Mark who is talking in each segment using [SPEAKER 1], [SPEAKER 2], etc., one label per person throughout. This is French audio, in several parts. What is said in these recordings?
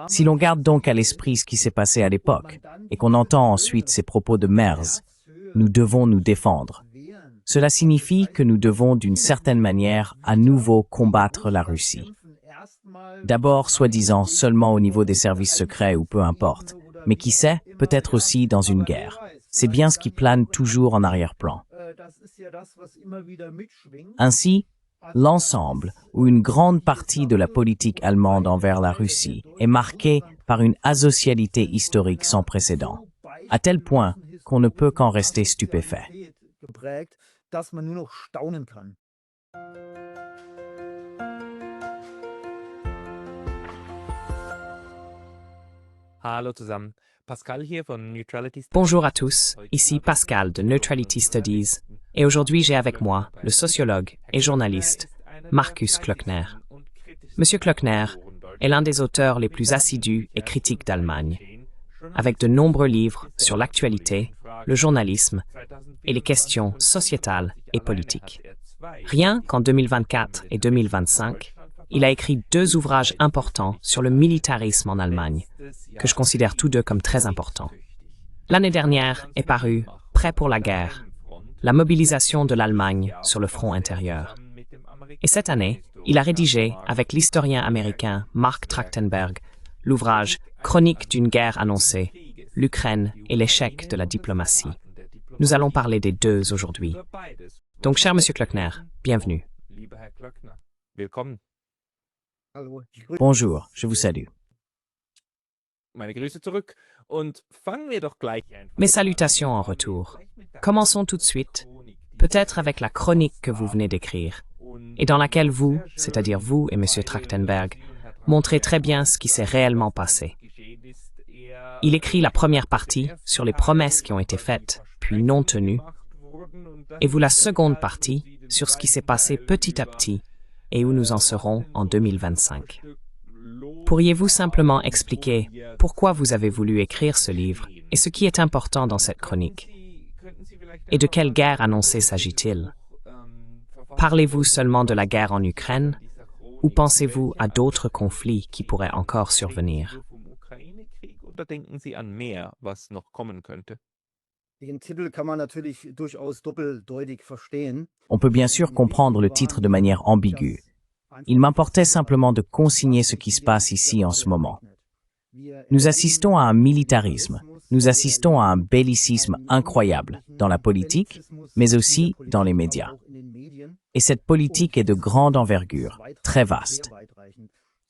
[SPEAKER 1] Si l'on garde donc à l'esprit ce qui s'est passé à l'époque, et qu'on entend ensuite ces propos de Merz, nous devons nous défendre. Cela signifie que nous devons d'une certaine manière à nouveau combattre la Russie. D'abord, soi-disant, seulement au niveau des services secrets ou peu importe, mais qui sait, peut-être aussi dans une guerre. C'est bien ce qui plane toujours en arrière-plan. Ainsi, l'ensemble ou une grande partie de la politique allemande envers la Russie est marquée par une asocialité historique sans précédent, à tel point qu'on ne peut qu'en rester stupéfait.
[SPEAKER 2] Hallo zusammen. Pascal hier von Neutrality Studies.
[SPEAKER 3] Bonjour à tous, ici Pascal de Neutrality Studies, et aujourd'hui j'ai avec moi le sociologue et journaliste Markus Klöckner. Monsieur Klöckner est l'un des auteurs les plus assidus et critiques d'Allemagne, avec de nombreux livres sur l'actualité, le journalisme et les questions sociétales et politiques. Rien qu'en 2024 et 2025, il a écrit 2 ouvrages importants sur le militarisme en Allemagne, que je considère tous deux comme très importants. L'année dernière est paru Prêt pour la guerre, la mobilisation de l'Allemagne sur le front intérieur. Et cette année, il a rédigé, avec l'historien américain Mark Trachtenberg, l'ouvrage Chronique d'une guerre annoncée, l'Ukraine et l'échec de la diplomatie. Nous allons parler des 2 aujourd'hui. Donc, cher Monsieur Klöckner, bienvenue.
[SPEAKER 2] Willkommen.
[SPEAKER 1] Bonjour, je vous salue.
[SPEAKER 2] Meine Grüße zurück und fangen wir doch gleich einfach.
[SPEAKER 3] Mes salutations en retour. Commençons tout de suite, peut-être avec la chronique que vous venez d'écrire, et dans laquelle vous, c'est-à-dire vous et Monsieur Trachtenberg, montrez très bien ce qui s'est réellement passé. Il écrit la première partie sur les promesses qui ont été faites, puis non tenues, et vous la seconde partie sur ce qui s'est passé petit à petit et où nous en serons en 2025. Pourriez-vous simplement expliquer pourquoi vous avez voulu écrire ce livre et ce qui est important dans cette chronique? Et de quelle guerre annoncée s'agit-il? Parlez-vous seulement de la guerre en Ukraine ou pensez-vous à d'autres conflits qui pourraient encore survenir?
[SPEAKER 2] Oder denken Sie an mehr, was noch kommen könnte?
[SPEAKER 1] On peut bien sûr comprendre le titre de manière ambiguë. Il m'importait simplement de consigner ce qui se passe ici en ce moment. Nous assistons à un militarisme, nous assistons à un bellicisme incroyable dans la politique, mais aussi dans les médias. Et cette politique est de grande envergure, très vaste.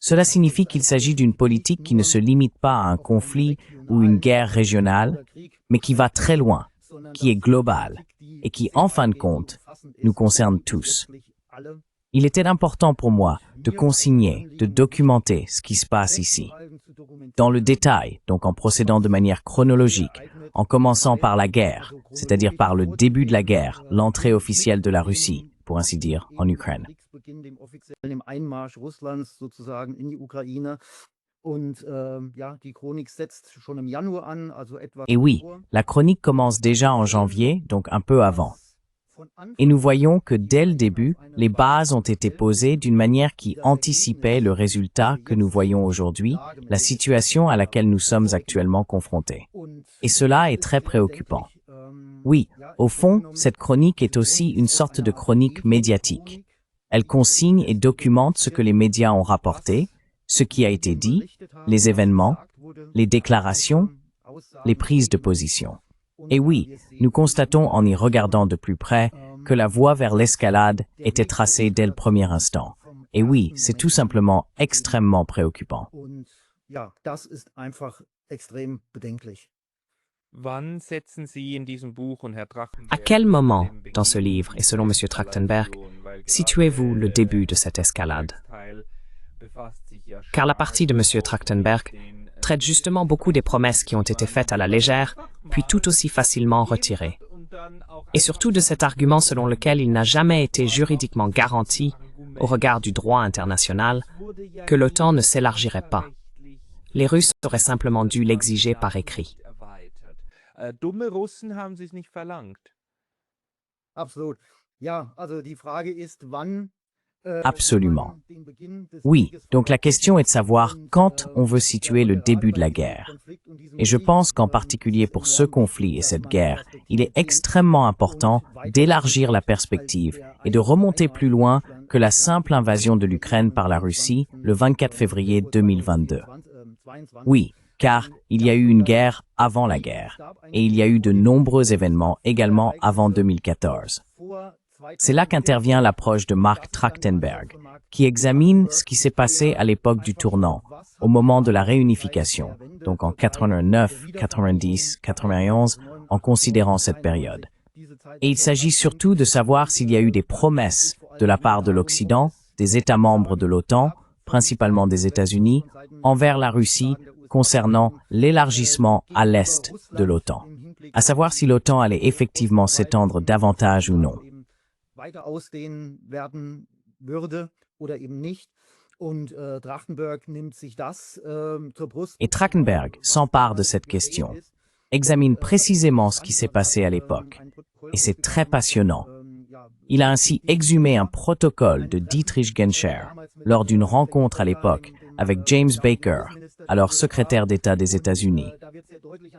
[SPEAKER 1] Cela signifie qu'il s'agit d'une politique qui ne se limite pas à un conflit ou une guerre régionale, mais qui va très loin, qui est globale et qui, en fin de compte, nous concerne tous. Il était important pour moi de consigner, de documenter ce qui se passe ici. Dans le détail, donc en procédant de manière chronologique, en commençant par la guerre, c'est-à-dire par le début de la guerre, l'entrée officielle de la Russie, pour ainsi dire, en Ukraine. Et oui, la chronique commence déjà en janvier, donc un peu avant. Et nous voyons que dès le début, les bases ont été posées d'une manière qui anticipait le résultat que nous voyons aujourd'hui, la situation à laquelle nous sommes actuellement confrontés. Et cela est très préoccupant. Oui, au fond, cette chronique est aussi une sorte de chronique médiatique. Elle consigne et documente ce que les médias ont rapporté, ce qui a été dit, les événements, les déclarations, les prises de position. Et oui, nous constatons en y regardant de plus près que la voie vers l'escalade était tracée dès le premier instant. Et oui, c'est tout simplement extrêmement préoccupant.
[SPEAKER 2] Wann setzen Sie in diesem Buch und Herr Trachtenberg
[SPEAKER 3] À quel moment, dans ce livre, et selon M. Trachtenberg, situez-vous le début de cette escalade? Car la partie de M. Trachtenberg traite justement beaucoup des promesses qui ont été faites à la légère, puis tout aussi facilement retirées. Et surtout de cet argument selon lequel il n'a jamais été juridiquement garanti, au regard du droit international, que l'OTAN ne s'élargirait pas. Les Russes auraient simplement dû l'exiger par écrit.
[SPEAKER 2] Dumme Russen haben Sie es nicht verlangt.
[SPEAKER 1] Absolument. Oui, donc la question est de savoir quand on veut situer le début de la guerre. Et je pense qu'en particulier pour ce conflit et cette guerre, il est extrêmement important d'élargir la perspective et de remonter plus loin que la simple invasion de l'Ukraine par la Russie le 24 février 2022. Oui, car il y a eu une guerre avant la guerre, et il y a eu de nombreux événements également avant 2014. C'est là qu'intervient l'approche de Mark Trachtenberg, qui examine ce qui s'est passé à l'époque du tournant, au moment de la réunification, donc en 89, 90, 91, en considérant cette période. Et il s'agit surtout de savoir s'il y a eu des promesses de la part de l'Occident, des États membres de l'OTAN, principalement des États-Unis, envers la Russie concernant l'élargissement à l'est de l'OTAN, à savoir si l'OTAN allait effectivement s'étendre davantage ou non.
[SPEAKER 4] weiter ausdehnen werden würde oder eben nicht. Und Trachtenberg nimmt sich das zur Brust.
[SPEAKER 1] Et Trachtenberg s'empare de cette question, examine précisément ce qui s'est passé à l'époque. Et c'est très passionnant. Il a ainsi exhumé un protocole de Dietrich Genscher lors d'une rencontre à l'époque avec James Baker, alors secrétaire d'État des États-Unis.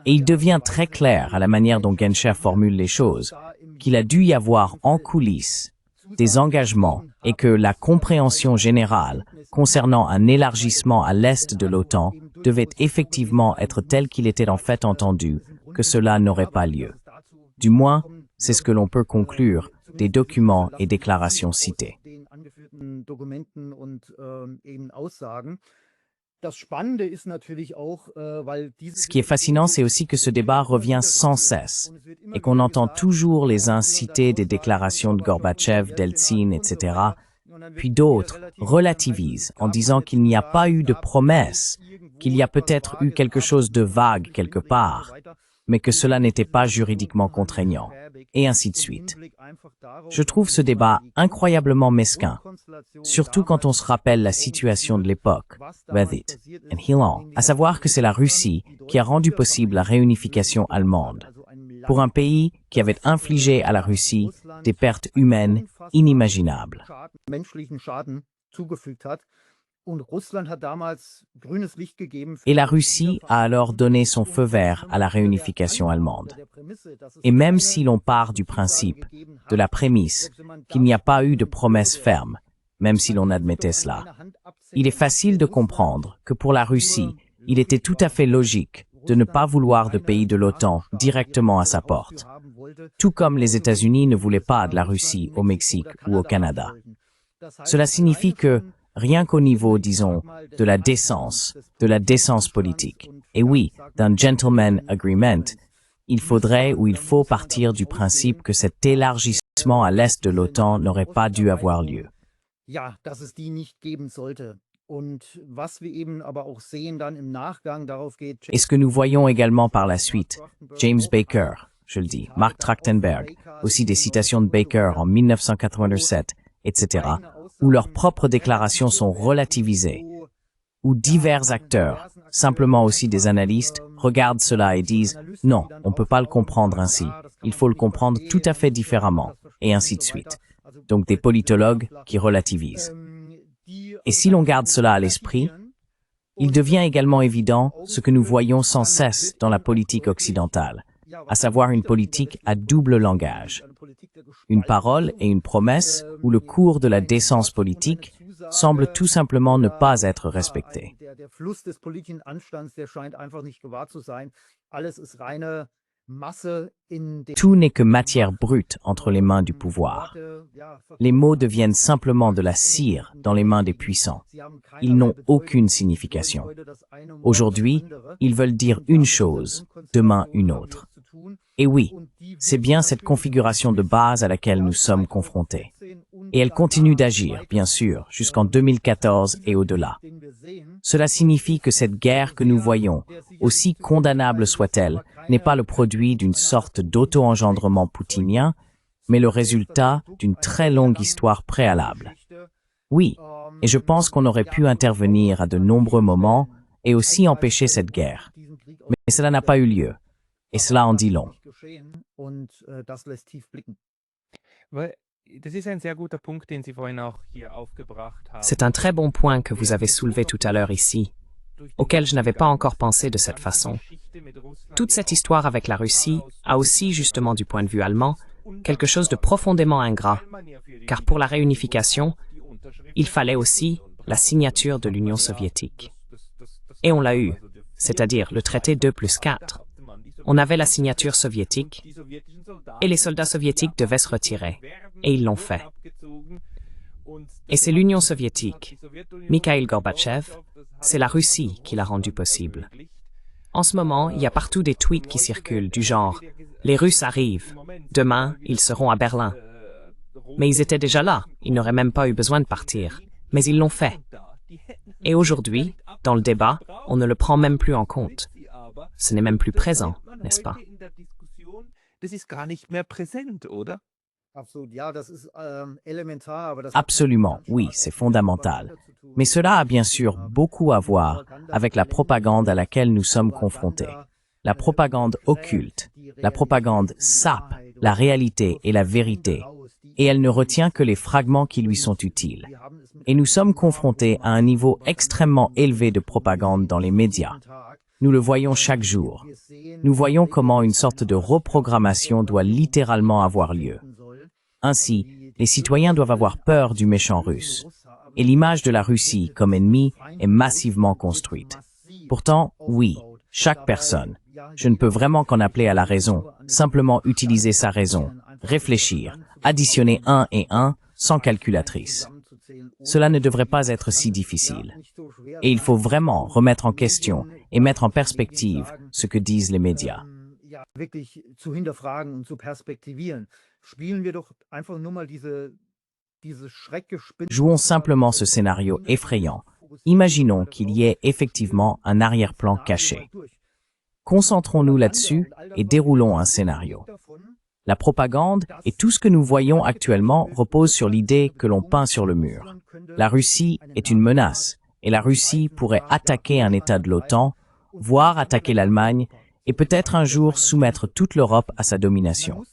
[SPEAKER 1] Et il devient très clair à la manière dont Genscher formule les choses, qu'il a dû y avoir en coulisses des engagements et que la compréhension générale concernant un élargissement à l'est de l'OTAN devait effectivement être telle qu'il était en fait entendu que cela n'aurait pas lieu. Du moins, c'est ce que l'on peut conclure des documents et déclarations cités. Ce qui est fascinant, c'est aussi que ce débat revient sans cesse et qu'on entend toujours les uns citer des déclarations de Gorbatchev, d'Eltsine, etc., puis d'autres relativisent en disant qu'il n'y a pas eu de promesse, qu'il y a peut-être eu quelque chose de vague quelque part, mais que cela n'était pas juridiquement contraignant, et ainsi de suite. Je trouve ce débat incroyablement mesquin, surtout quand on se rappelle la situation de l'époque, Reddit et Hilan, à savoir que c'est la Russie qui a rendu possible la réunification allemande, pour un pays qui avait infligé à la Russie des pertes humaines inimaginables. Et la Russie a alors donné son feu vert à la réunification allemande. Et même si l'on part du principe, de la prémisse, qu'il n'y a pas eu de promesse ferme, même si l'on admettait cela, il est facile de comprendre que pour la Russie, il était tout à fait logique de ne pas vouloir de pays de l'OTAN directement à sa porte, tout comme les États-Unis ne voulaient pas de la Russie au Mexique ou au Canada. Cela signifie que, rien qu'au niveau, disons, de la décence politique, et oui, d'un gentleman agreement, il faudrait ou il faut partir du principe que cet élargissement à l'est de l'OTAN n'aurait pas dû avoir lieu. Et ce que nous voyons également par la suite, James Baker, je le dis, Mark Trachtenberg, aussi des citations de Baker en 1987, etc., où leurs propres déclarations sont relativisées, où divers acteurs, simplement aussi des analystes, regardent cela et disent « Non, on ne peut pas le comprendre ainsi, il faut le comprendre tout à fait différemment », et ainsi de suite. Donc des politologues qui relativisent. Et si l'on garde cela à l'esprit, il devient également évident ce que nous voyons sans cesse dans la politique occidentale, à savoir une politique à double langage. Une parole et une promesse où le cours de la décence politique semble tout simplement ne pas être respecté. Tout n'est que matière brute entre les mains du pouvoir. Les mots deviennent simplement de la cire dans les mains des puissants. Ils n'ont aucune signification. Aujourd'hui, ils veulent dire une chose, demain une autre. Et oui, c'est bien cette configuration de base à laquelle nous sommes confrontés. Et elle continue d'agir, bien sûr, jusqu'en 2014 et au-delà. Cela signifie que cette guerre que nous voyons, aussi condamnable soit-elle, n'est pas le produit d'une sorte d'auto-engendrement poutinien, mais le résultat d'une très longue histoire préalable. Oui, et je pense qu'on aurait pu intervenir à de nombreux moments et aussi empêcher cette guerre. Mais cela n'a pas eu lieu. Et cela en dit long.
[SPEAKER 2] Das ist ein sehr guter Punkt, den Sie vorhin auch hier aufgebracht haben.
[SPEAKER 3] C'est un très bon point que vous avez soulevé tout à l'heure ici, auquel je n'avais pas encore pensé de cette façon. Toute cette histoire avec la Russie a aussi, justement du point de vue allemand, quelque chose de profondément ingrat, car pour la réunification, il fallait aussi la signature de l'Union soviétique. Et on l'a eu, c'est-à-dire le traité 2+4. On avait la signature soviétique, et les soldats soviétiques devaient se retirer, et ils l'ont fait. Et c'est l'Union soviétique, Mikhail Gorbatchev, c'est la Russie qui l'a rendu possible. En ce moment, il y a partout des tweets qui circulent du genre « Les Russes arrivent, demain, ils seront à Berlin ». Mais ils étaient déjà là, ils n'auraient même pas eu besoin de partir, mais ils l'ont fait. Et aujourd'hui, dans le débat, on ne le prend même plus en compte. Ce n'est même plus présent, n'est-ce pas?
[SPEAKER 2] Das ist gar nicht mehr präsent, oder?
[SPEAKER 4] Absolut, ja, das ist elementar, aber das
[SPEAKER 1] Absolument, oui, c'est fondamental. Mais cela a bien sûr beaucoup à voir avec la propagande à laquelle nous sommes confrontés. La propagande occulte, la propagande sape la réalité et la vérité, et elle ne retient que les fragments qui lui sont utiles. Et nous sommes confrontés à un niveau extrêmement élevé de propagande dans les médias. Nous le voyons chaque jour. Nous voyons comment une sorte de reprogrammation doit littéralement avoir lieu. Ainsi, les citoyens doivent avoir peur du méchant russe. Et l'image de la Russie comme ennemie est massivement construite. Pourtant, oui, chaque personne, je ne peux vraiment qu'en appeler à la raison, simplement utiliser sa raison, réfléchir, additionner 1 et 1 sans calculatrice. Cela ne devrait pas être si difficile. Et il faut vraiment remettre en question et mettre en perspective ce que disent les médias.
[SPEAKER 4] ja, wirklich zu hinterfragen und zu perspektivieren. Spielen wir doch einfach nur mal diese Schreckgespenst.
[SPEAKER 1] Jouons simplement ce scénario effrayant. Imaginons qu'il y ait effectivement un arrière-plan caché. Concentrons-nous là-dessus et déroulons un scénario. La propagande et tout ce que nous voyons actuellement repose sur l'idée que l'on peint sur le mur. La Russie est une menace et la Russie pourrait attaquer un État de l'OTAN, voire attaquer l'Allemagne et peut-être un jour soumettre toute l'Europe à sa domination.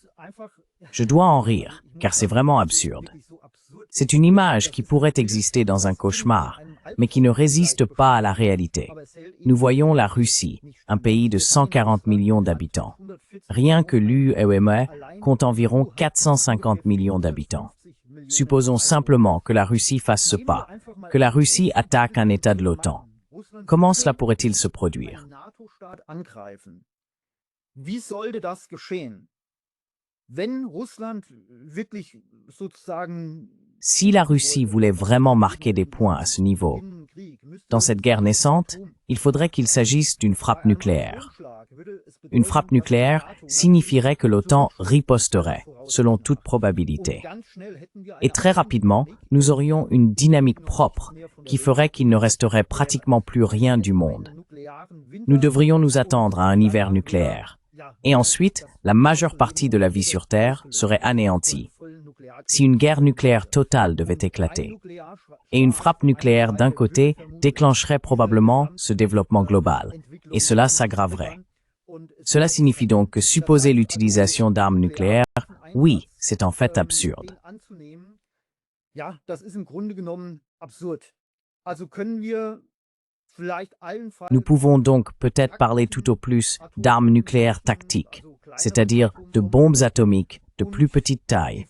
[SPEAKER 1] Je dois en rire, car c'est vraiment absurde. C'est une image qui pourrait exister dans un cauchemar, mais qui ne résiste pas à la réalité. Nous voyons la Russie, un pays de 140 millions d'habitants. Rien que l'UEM compte environ 450 millions d'habitants. Supposons simplement que la Russie fasse ce pas, que la Russie attaque un État de l'OTAN. Comment cela pourrait-il se produire?
[SPEAKER 4] Wie sollte das geschehen? Wenn Russland wirklich sozusagen
[SPEAKER 1] Si la Russie voulait vraiment marquer des points à ce niveau, dans cette guerre naissante, il faudrait qu'il s'agisse d'une frappe nucléaire. Une frappe nucléaire signifierait que l'OTAN riposterait, selon toute probabilité. Et très rapidement, nous aurions une dynamique propre qui ferait qu'il ne resterait pratiquement plus rien du monde. Nous devrions nous attendre à un hiver nucléaire. Et ensuite, la majeure partie de la vie sur Terre serait anéantie. Si une guerre nucléaire totale devait éclater. Et une frappe nucléaire d'un côté déclencherait probablement ce développement global, et cela s'aggraverait. Cela signifie donc que supposer l'utilisation d'armes nucléaires, oui, c'est en fait absurde.
[SPEAKER 4] Ja, das ist im Grunde genommen absurd. Also können wir vielleicht allenfalls
[SPEAKER 1] Nous pouvons donc peut-être parler tout au plus d'armes nucléaires tactiques, c'est-à-dire de bombes atomiques de plus petite taille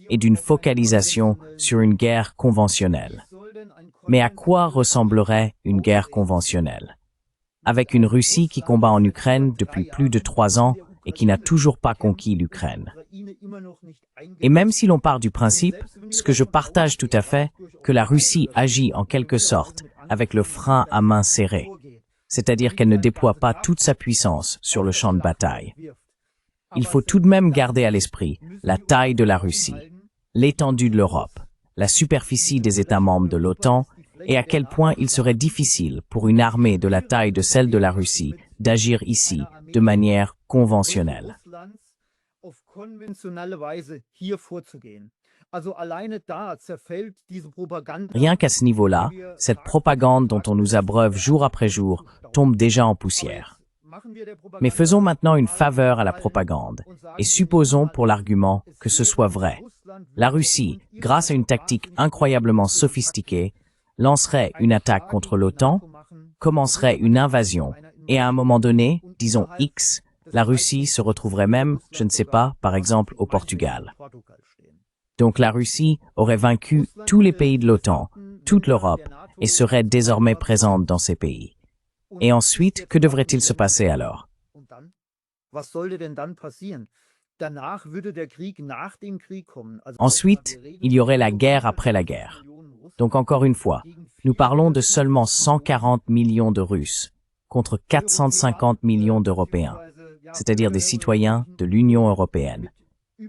[SPEAKER 1] et d'une focalisation sur une guerre conventionnelle. Mais à quoi ressemblerait une guerre conventionnelle? Avec une Russie qui combat en Ukraine depuis plus de 3 ans et qui n'a toujours pas conquis l'Ukraine. Et même si l'on part du principe, ce que je partage tout à fait, que la Russie agit en quelque sorte avec le frein à main serré, c'est-à-dire qu'elle ne déploie pas toute sa puissance sur le champ de bataille. Il faut tout de même garder à l'esprit la taille de la Russie, l'étendue de l'Europe, la superficie des États membres de l'OTAN et à quel point il serait difficile pour une armée de la taille de celle de la Russie d'agir ici de manière conventionnelle. Rien qu'à ce niveau-là, cette propagande dont on nous abreuve jour après jour tombe déjà en poussière. Mais faisons maintenant une faveur à la propagande et supposons pour l'argument que ce soit vrai. La Russie, grâce à une tactique incroyablement sophistiquée, lancerait une attaque contre l'OTAN, commencerait une invasion et à un moment donné, disons X, la Russie se retrouverait même, je ne sais pas, par exemple au Portugal. Donc la Russie aurait vaincu tous les pays de l'OTAN, toute l'Europe, et serait désormais présente dans ces pays. Et ensuite, que devrait-il se passer alors? Ensuite, il y aurait la guerre après la guerre. Donc encore une fois, nous parlons de seulement 140 millions de Russes contre 450 millions d'Européens, c'est-à-dire des citoyens de l'Union européenne,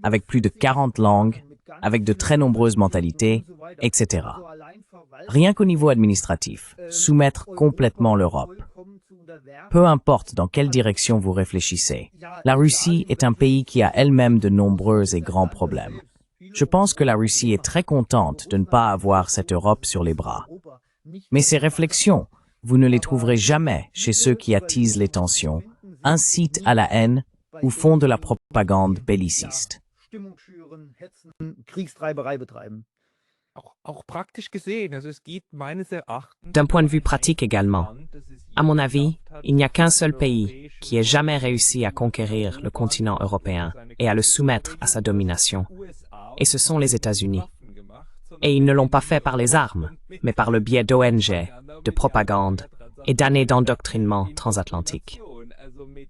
[SPEAKER 1] avec plus de 40 langues, avec de très nombreuses mentalités, etc. Rien qu'au niveau administratif, soumettre complètement l'Europe. Peu importe dans quelle direction vous réfléchissez, la Russie est un pays qui a elle-même de nombreux et grands problèmes. Je pense que la Russie est très contente de ne pas avoir cette Europe sur les bras. Mais ces réflexions, vous ne les trouverez jamais chez ceux qui attisent les tensions, incitent à la haine ou font de la propagande belliciste.
[SPEAKER 3] D'un point de vue pratique également, à mon avis, il n'y a qu'un seul pays qui ait jamais réussi à conquérir le continent européen et à le soumettre à sa domination, et ce sont les États-Unis. Et ils ne l'ont pas fait par les armes, mais par le biais d'ONG, de propagande et d'années d'endoctrinement transatlantique.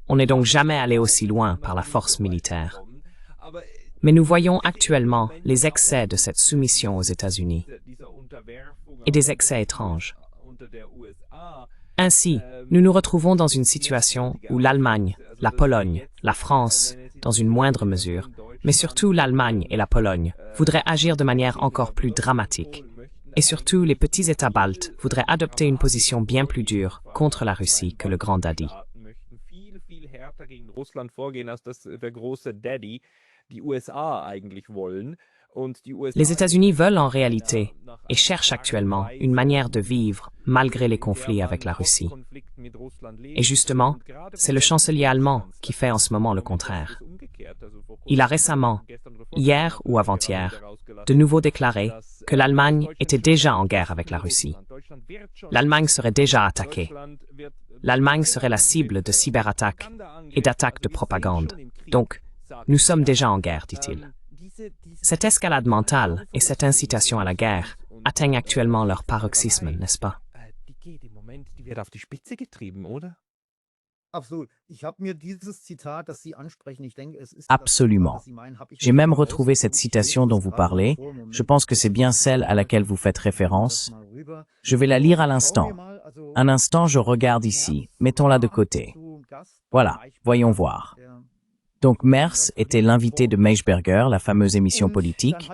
[SPEAKER 3] On n'est donc jamais allé aussi loin par la force militaire. Mais nous voyons actuellement les excès de cette soumission aux États-Unis et des excès étranges. Ainsi, nous nous retrouvons dans une situation où l'Allemagne, la Pologne, la France, dans une moindre mesure, mais surtout l'Allemagne et la Pologne, voudraient agir de manière encore plus dramatique. Et surtout, les petits États baltes voudraient adopter une position bien plus dure contre la Russie que le grand daddy. Les États-Unis veulent en réalité et cherchent actuellement une manière de vivre malgré les conflits avec la Russie. Et justement, c'est le chancelier allemand qui fait en ce moment le contraire. Il a récemment, hier ou avant-hier, de nouveau déclaré que l'Allemagne était déjà en guerre avec la Russie. L'Allemagne serait déjà attaquée. L'Allemagne serait la cible de cyberattaques et d'attaques de propagande. Donc, nous sommes déjà en guerre, dit-il. Cette escalade mentale et cette incitation à la guerre atteignent actuellement leur paroxysme, n'est-ce pas?
[SPEAKER 1] Absolument. J'ai même retrouvé cette citation dont vous parlez. Je pense que c'est bien celle à laquelle vous faites référence. Je vais la lire à l'instant. Un instant, je regarde ici. Mettons-la de côté. Voilà, voyons voir. Donc Merz était l'invité de Maischberger, la fameuse émission politique,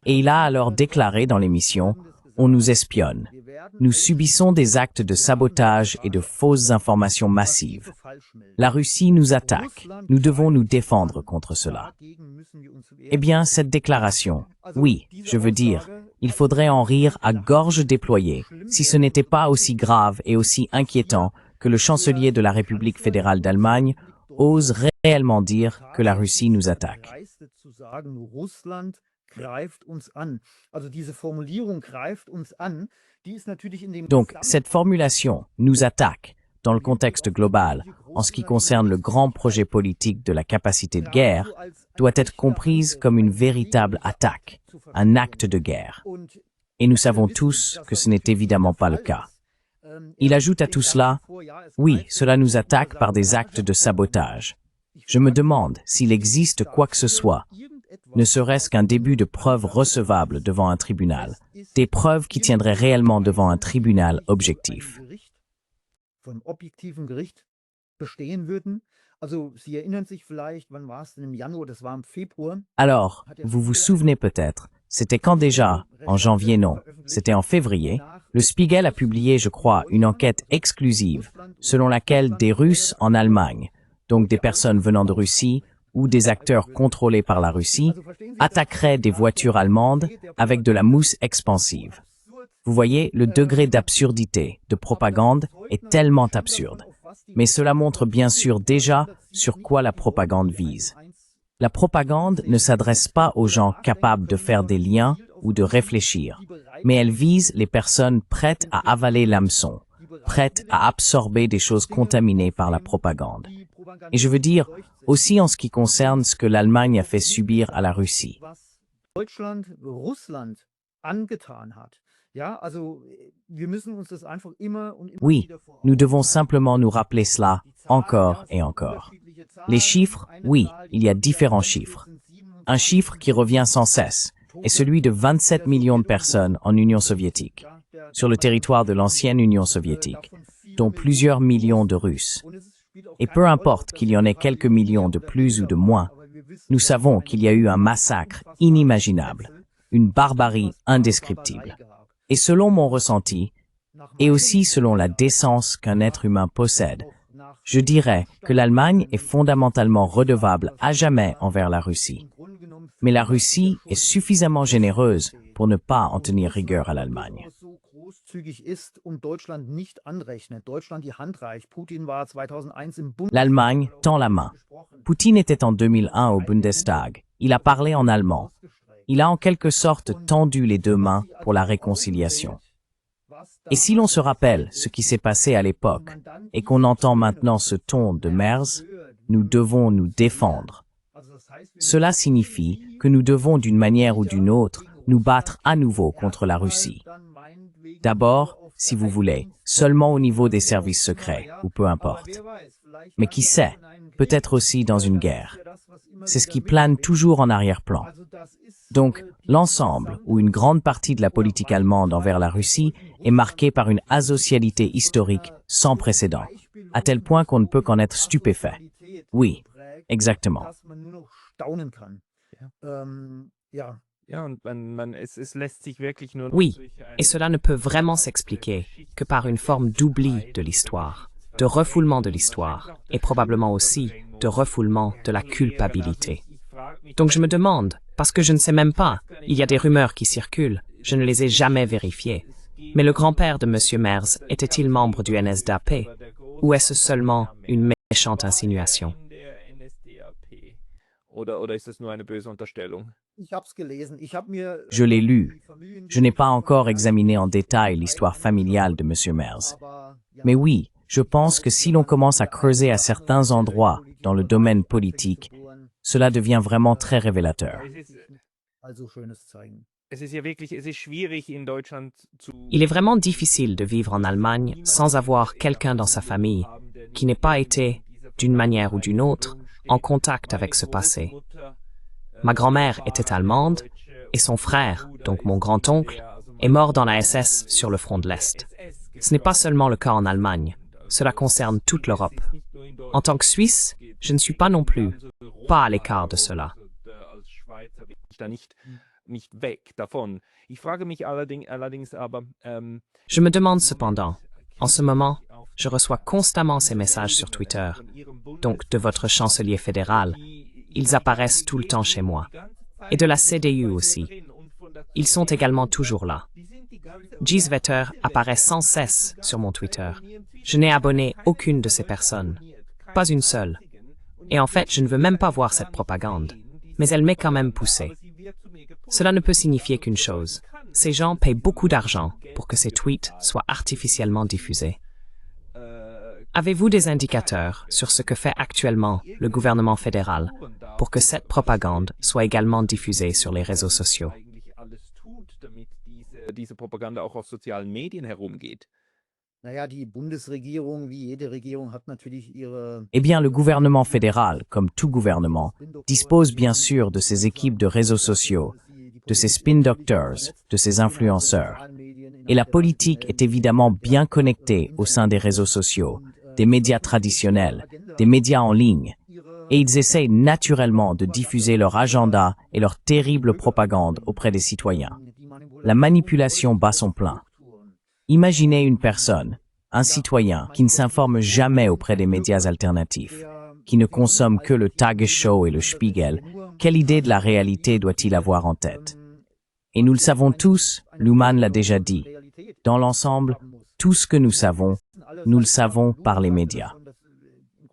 [SPEAKER 1] et il a alors déclaré dans l'émission « On nous espionne. Nous subissons des actes de sabotage et de fausses informations massives. La Russie nous attaque. Nous devons nous défendre contre cela. » Eh bien, cette déclaration, oui, je veux dire, il faudrait en rire à gorge déployée si ce n'était pas aussi grave et aussi inquiétant que le chancelier de la République fédérale d'Allemagne ose réellement dire que la Russie nous attaque. Donc, cette formulation « nous attaque » dans le contexte global, en ce qui concerne le grand projet politique de la capacité de guerre, doit être comprise comme une véritable attaque, un acte de guerre. Et nous savons tous que ce n'est évidemment pas le cas. Il ajoute à tout cela, oui, cela nous attaque par des actes de sabotage. Je me demande s'il existe quoi que ce soit, ne serait-ce qu'un début de preuve recevable devant un tribunal, des preuves qui tiendraient réellement devant un tribunal objectif. Alors, vous vous souvenez peut-être, c'était quand déjà? En janvier, non. C'était en février. Le Spiegel a publié, je crois, une enquête exclusive selon laquelle des Russes en Allemagne, donc des personnes venant de Russie ou des acteurs contrôlés par la Russie, attaqueraient des voitures allemandes avec de la mousse expansive. Vous voyez, le degré d'absurdité, de propagande est tellement absurde. Mais cela montre bien sûr déjà sur quoi la propagande vise. La propagande ne s'adresse pas aux gens capables de faire des liens ou de réfléchir, mais elle vise les personnes prêtes à avaler l'hameçon, prêtes à absorber des choses contaminées par la propagande. Et je veux dire, aussi en ce qui concerne ce que l'Allemagne a fait subir à la Russie.
[SPEAKER 4] Deutschland Russland angetan hat. Ja, also wir müssen uns das einfach immer und immer
[SPEAKER 1] Oui,
[SPEAKER 4] wieder vor
[SPEAKER 1] nous
[SPEAKER 4] Augen
[SPEAKER 1] devons
[SPEAKER 4] halten.
[SPEAKER 1] simplement nous rappeler cela encore et encore. Les chiffres, oui, il y a différents chiffres. Un chiffre qui revient sans cesse est celui de 27 millions de personnes en Union soviétique, sur le territoire de l'ancienne Union soviétique, dont plusieurs millions de Russes. Et peu importe qu'il y en ait quelques millions de plus ou de moins, nous savons qu'il y a eu un massacre inimaginable, une barbarie indescriptible. Et selon mon ressenti, et aussi selon la décence qu'un être humain possède, je dirais que l'Allemagne est fondamentalement redevable à jamais envers la Russie. Mais la Russie est suffisamment généreuse pour ne pas en tenir rigueur à l'Allemagne.
[SPEAKER 4] So großzügig ist und Deutschland nicht anrechnet. Deutschland die Hand reicht. Putin war 2001 im Bundestag.
[SPEAKER 1] L'Allemagne tend la main. Poutine était en 2001 au Bundestag. Il a parlé en allemand. Il a en quelque sorte tendu les deux mains pour la réconciliation. Et si l'on se rappelle ce qui s'est passé à l'époque et qu'on entend maintenant ce ton de Merz, nous devons nous défendre. Cela signifie que nous devons d'une manière ou d'une autre nous battre à nouveau contre la Russie. D'abord, si vous voulez, seulement au niveau des services secrets, ou peu importe. Mais qui sait, peut-être aussi dans une guerre. C'est ce qui plane toujours en arrière-plan. Donc, l'ensemble ou une grande partie de la politique allemande envers la Russie est marquée par une asocialité historique sans précédent, à tel point qu'on ne peut qu'en être stupéfait. Oui, exactement.
[SPEAKER 4] Dass man nur noch staunen kann. Ja.
[SPEAKER 2] Ja, und es lässt sich wirklich nur
[SPEAKER 3] Oui,
[SPEAKER 2] durch
[SPEAKER 3] et cela ne peut vraiment s'expliquer que par une forme d'oubli de l'histoire, de refoulement de l'histoire, et probablement aussi de refoulement de la culpabilité. Donc je me demande, parce que je ne sais même pas, il y a des rumeurs qui circulent, je ne les ai jamais vérifiées. Mais le grand-père de M. Merz était-il membre du NSDAP? Ou est-ce seulement une méchante insinuation?
[SPEAKER 2] Oder ist das nur eine böse Unterstellung?
[SPEAKER 4] Ich habe es gelesen. Ich habe mir
[SPEAKER 1] Je l'ai lu. Je n'ai pas encore examiné en détail l'histoire familiale de M. Merz. Mais oui, je pense que si l'on commence à creuser à certains endroits dans le domaine politique, cela devient vraiment très révélateur.
[SPEAKER 4] Also schönes Zeichen.
[SPEAKER 2] Es ist schwierig in Deutschland zu
[SPEAKER 3] Il est vraiment difficile de vivre en Allemagne sans avoir quelqu'un dans sa famille qui n'ait pas été, d'une manière ou d'une autre, en contact avec ce passé. Ma grand-mère était allemande et son frère, donc mon grand-oncle, est mort dans la SS sur le front de l'Est. Ce n'est pas seulement le cas en Allemagne, cela concerne toute l'Europe. En tant que Suisse, je ne suis pas non plus, pas à l'écart de cela.
[SPEAKER 2] da nicht weg davon. Ich frage mich allerdings aber,
[SPEAKER 3] Je me demande cependant, en ce moment, je reçois constamment ces messages sur Twitter, donc de votre chancelier fédéral. Ils apparaissent tout le temps chez moi. Et de la CDU aussi. Ils sont également toujours là. Gieswetter apparaît sans cesse sur mon Twitter. Je n'ai abonné aucune de ces personnes. Pas une seule. Et en fait, je ne veux même pas voir cette propagande. Mais elle m'est quand même poussée. Cela ne peut signifier qu'une chose. Ces gens payent beaucoup d'argent pour que ces tweets soient artificiellement diffusés. Avez-vous des indicateurs sur ce que fait actuellement le gouvernement fédéral pour que cette propagande soit également diffusée sur les réseaux sociaux?
[SPEAKER 2] eigentlich alles tut, damit diese Propaganda auch auf sozialen Medien herumgeht.
[SPEAKER 4] Naja, die Bundesregierung, wie jede Regierung, hat natürlich ihre
[SPEAKER 1] Eh bien, le gouvernement fédéral, comme tout gouvernement, dispose bien sûr de ses équipes de réseaux sociaux, de ses spin doctors, de ses influenceurs. Et la politique est évidemment bien connectée au sein des réseaux sociaux, des médias traditionnels, des médias en ligne, et ils essayent naturellement de diffuser leur agenda et leur terrible propagande auprès des citoyens. La manipulation bat son plein. Imaginez une personne, un citoyen, qui ne s'informe jamais auprès des médias alternatifs, qui ne consomme que le Tagesschau et le Spiegel. Quelle idée de la réalité doit-il avoir en tête? Et nous le savons tous, Luhmann l'a déjà dit, dans l'ensemble, tout ce que nous le savons par les médias.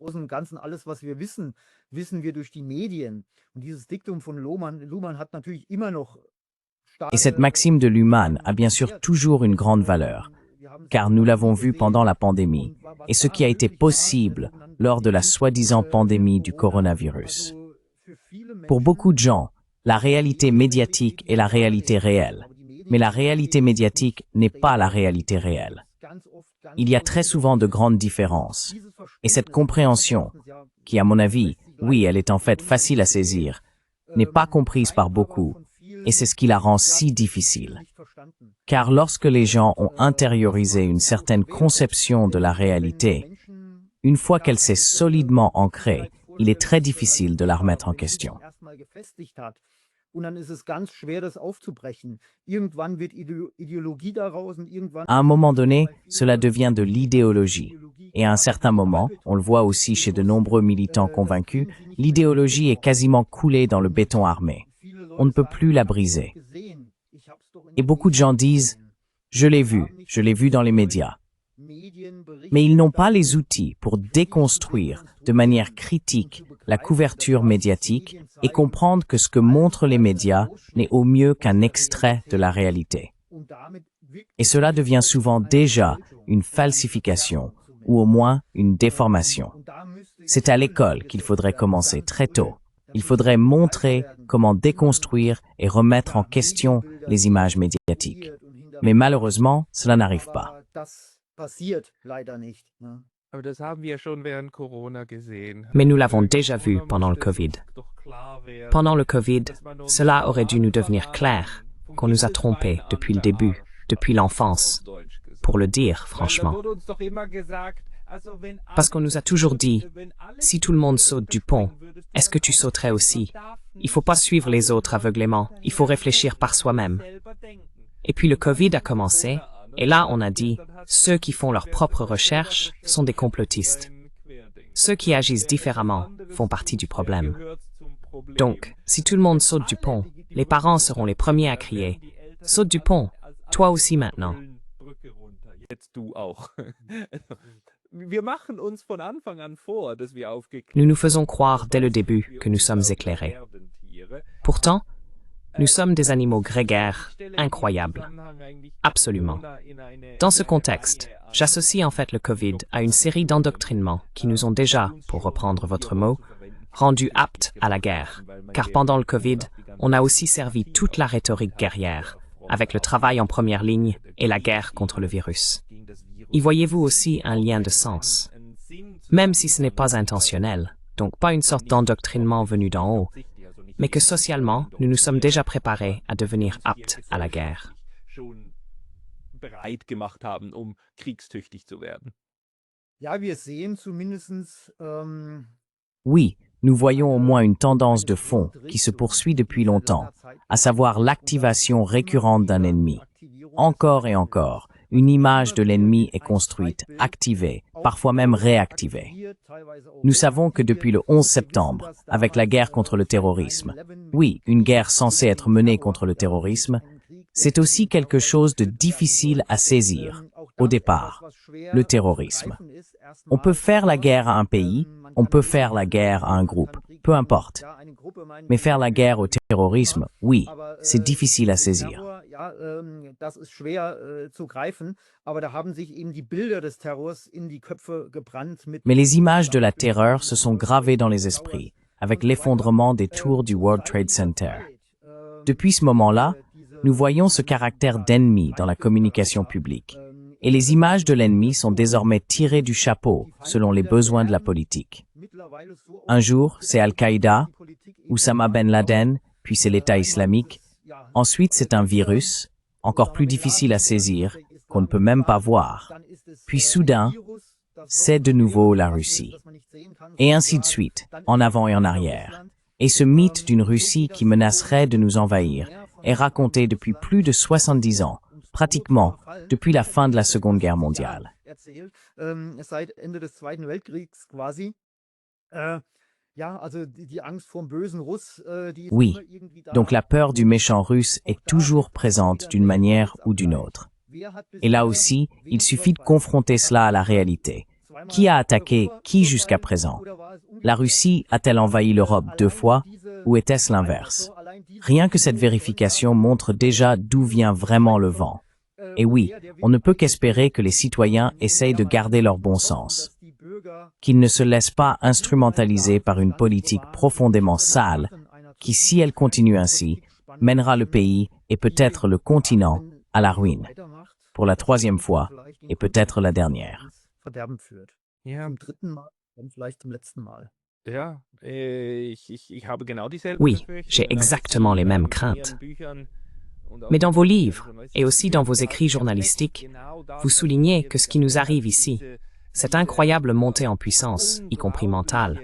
[SPEAKER 4] Großen und Ganzen alles, was wir wissen, wissen wir durch die Medien. Und dieses Diktum von Luhmann hat natürlich immer noch
[SPEAKER 1] Et cette maxime de Luhmann a bien sûr toujours une grande valeur, car nous l'avons vu pendant la pandémie, et ce qui a été possible lors de la soi-disant pandémie du coronavirus. Pour beaucoup de gens, la réalité médiatique est la réalité réelle, mais la réalité médiatique n'est pas la réalité réelle. Il y a très souvent de grandes différences, et cette compréhension, qui à mon avis, oui, elle est en fait facile à saisir, n'est pas comprise par beaucoup, et c'est ce qui la rend si difficile. Car lorsque les gens ont intériorisé une certaine conception de la réalité, une fois qu'elle s'est solidement ancrée, il est très difficile de la remettre en question. À un moment donné, cela devient de l'idéologie. Et à un certain moment, on le voit aussi chez de nombreux militants convaincus, l'idéologie est quasiment coulée dans le béton armé. On ne peut plus la briser. Et beaucoup de gens disent « je l'ai vu dans les médias ». Mais ils n'ont pas les outils pour déconstruire de manière critique la couverture médiatique et comprendre que ce que montrent les médias n'est au mieux qu'un extrait de la réalité. Et cela devient souvent déjà une falsification ou au moins une déformation. C'est à l'école qu'il faudrait commencer très tôt. Il faudrait montrer comment déconstruire et remettre en question les images médiatiques. Mais malheureusement, cela n'arrive pas.
[SPEAKER 3] Mais nous l'avons déjà vu pendant le Covid. Pendant le Covid, cela aurait dû nous devenir clair qu'on nous a trompés depuis le début, depuis l'enfance, pour le dire franchement. Parce qu'on nous a toujours dit, si tout le monde saute du pont, est-ce que tu sauterais aussi? Il faut pas suivre les autres aveuglément, il faut réfléchir par soi-même. Et puis le Covid a commencé, et là on a dit, ceux qui font leurs propres recherches sont des complotistes. Ceux qui agissent différemment font partie du problème. Donc, si tout le monde saute du pont, les parents seront les premiers à crier, saute du pont, toi aussi maintenant. Nous nous faisons croire dès le début que nous sommes éclairés. Pourtant, nous sommes des animaux grégaires incroyables. Absolument. Dans ce contexte, j'associe en fait le Covid à une série d'endoctrinements qui nous ont déjà, pour reprendre votre mot, rendus aptes à la guerre. Car pendant le Covid, on a aussi servi toute la rhétorique guerrière, avec le travail en première ligne et la guerre contre le virus. Y voyez-vous aussi un lien de sens? Même si ce n'est pas intentionnel, donc pas une sorte d'endoctrinement venu d'en haut, mais que socialement, nous nous sommes déjà préparés à devenir aptes à la guerre.
[SPEAKER 1] Oui, nous voyons au moins une tendance de fond qui se poursuit depuis longtemps, à savoir l'activation récurrente d'un ennemi. Encore et encore, une image de l'ennemi est construite, activée, parfois même réactivée. Nous savons que depuis le 11 septembre, avec la guerre contre le terrorisme, oui, une guerre censée être menée contre le terrorisme, c'est aussi quelque chose de difficile à saisir, au départ, le terrorisme. On peut faire la guerre à un pays, on peut faire la guerre à un groupe, peu importe. Mais faire la guerre au terrorisme, oui, c'est difficile à saisir. Mais les images de la terreur se sont gravées dans les esprits, avec l'effondrement des tours du World Trade Center. Depuis ce moment-là, nous voyons ce caractère d'ennemi dans la communication publique. Et les images de l'ennemi sont désormais tirées du chapeau selon les besoins de la politique. Un jour, c'est Al-Qaïda, Oussama Ben Laden, puis c'est l'État islamique. Ensuite, c'est un virus, encore plus difficile à saisir, qu'on ne peut même pas voir. Puis soudain, c'est de nouveau la Russie. Et ainsi de suite, en avant et en arrière. Et ce mythe d'une Russie qui menacerait de nous envahir est raconté depuis plus de 70 ans, pratiquement depuis la fin de la Seconde Guerre mondiale. Oui, donc la peur du méchant russe est toujours présente d'une manière ou d'une autre. Et là aussi, il suffit de confronter cela à la réalité. Qui a attaqué qui jusqu'à présent? La Russie a-t-elle envahi l'Europe 2 fois ou était-ce l'inverse? Rien que cette vérification montre déjà d'où vient vraiment le vent. Et oui, on ne peut qu'espérer que les citoyens essayent de garder leur bon sens, qu'ils ne se laissent pas instrumentaliser par une politique profondément sale qui, si elle continue ainsi, mènera le pays et peut-être le continent à la ruine, pour la 3e fois et peut-être la dernière.
[SPEAKER 2] Ja,
[SPEAKER 4] Zum 3. Mal, dann vielleicht zum letzten Mal.
[SPEAKER 2] ja, ich habe genau dieselben
[SPEAKER 3] Oui,
[SPEAKER 2] Befürchtungen,
[SPEAKER 3] j'ai
[SPEAKER 2] auch
[SPEAKER 3] exactement
[SPEAKER 2] Sie
[SPEAKER 3] les mêmes
[SPEAKER 2] in
[SPEAKER 3] craintes.
[SPEAKER 2] Ihren Büchern und auch
[SPEAKER 3] Mais dans
[SPEAKER 2] in
[SPEAKER 3] vos
[SPEAKER 2] Ihren
[SPEAKER 3] livres, et aussi dans vos écrits journalistiques, vous soulignez que ce qui nous arrive ici, cette incroyable montée en puissance, y compris mentale,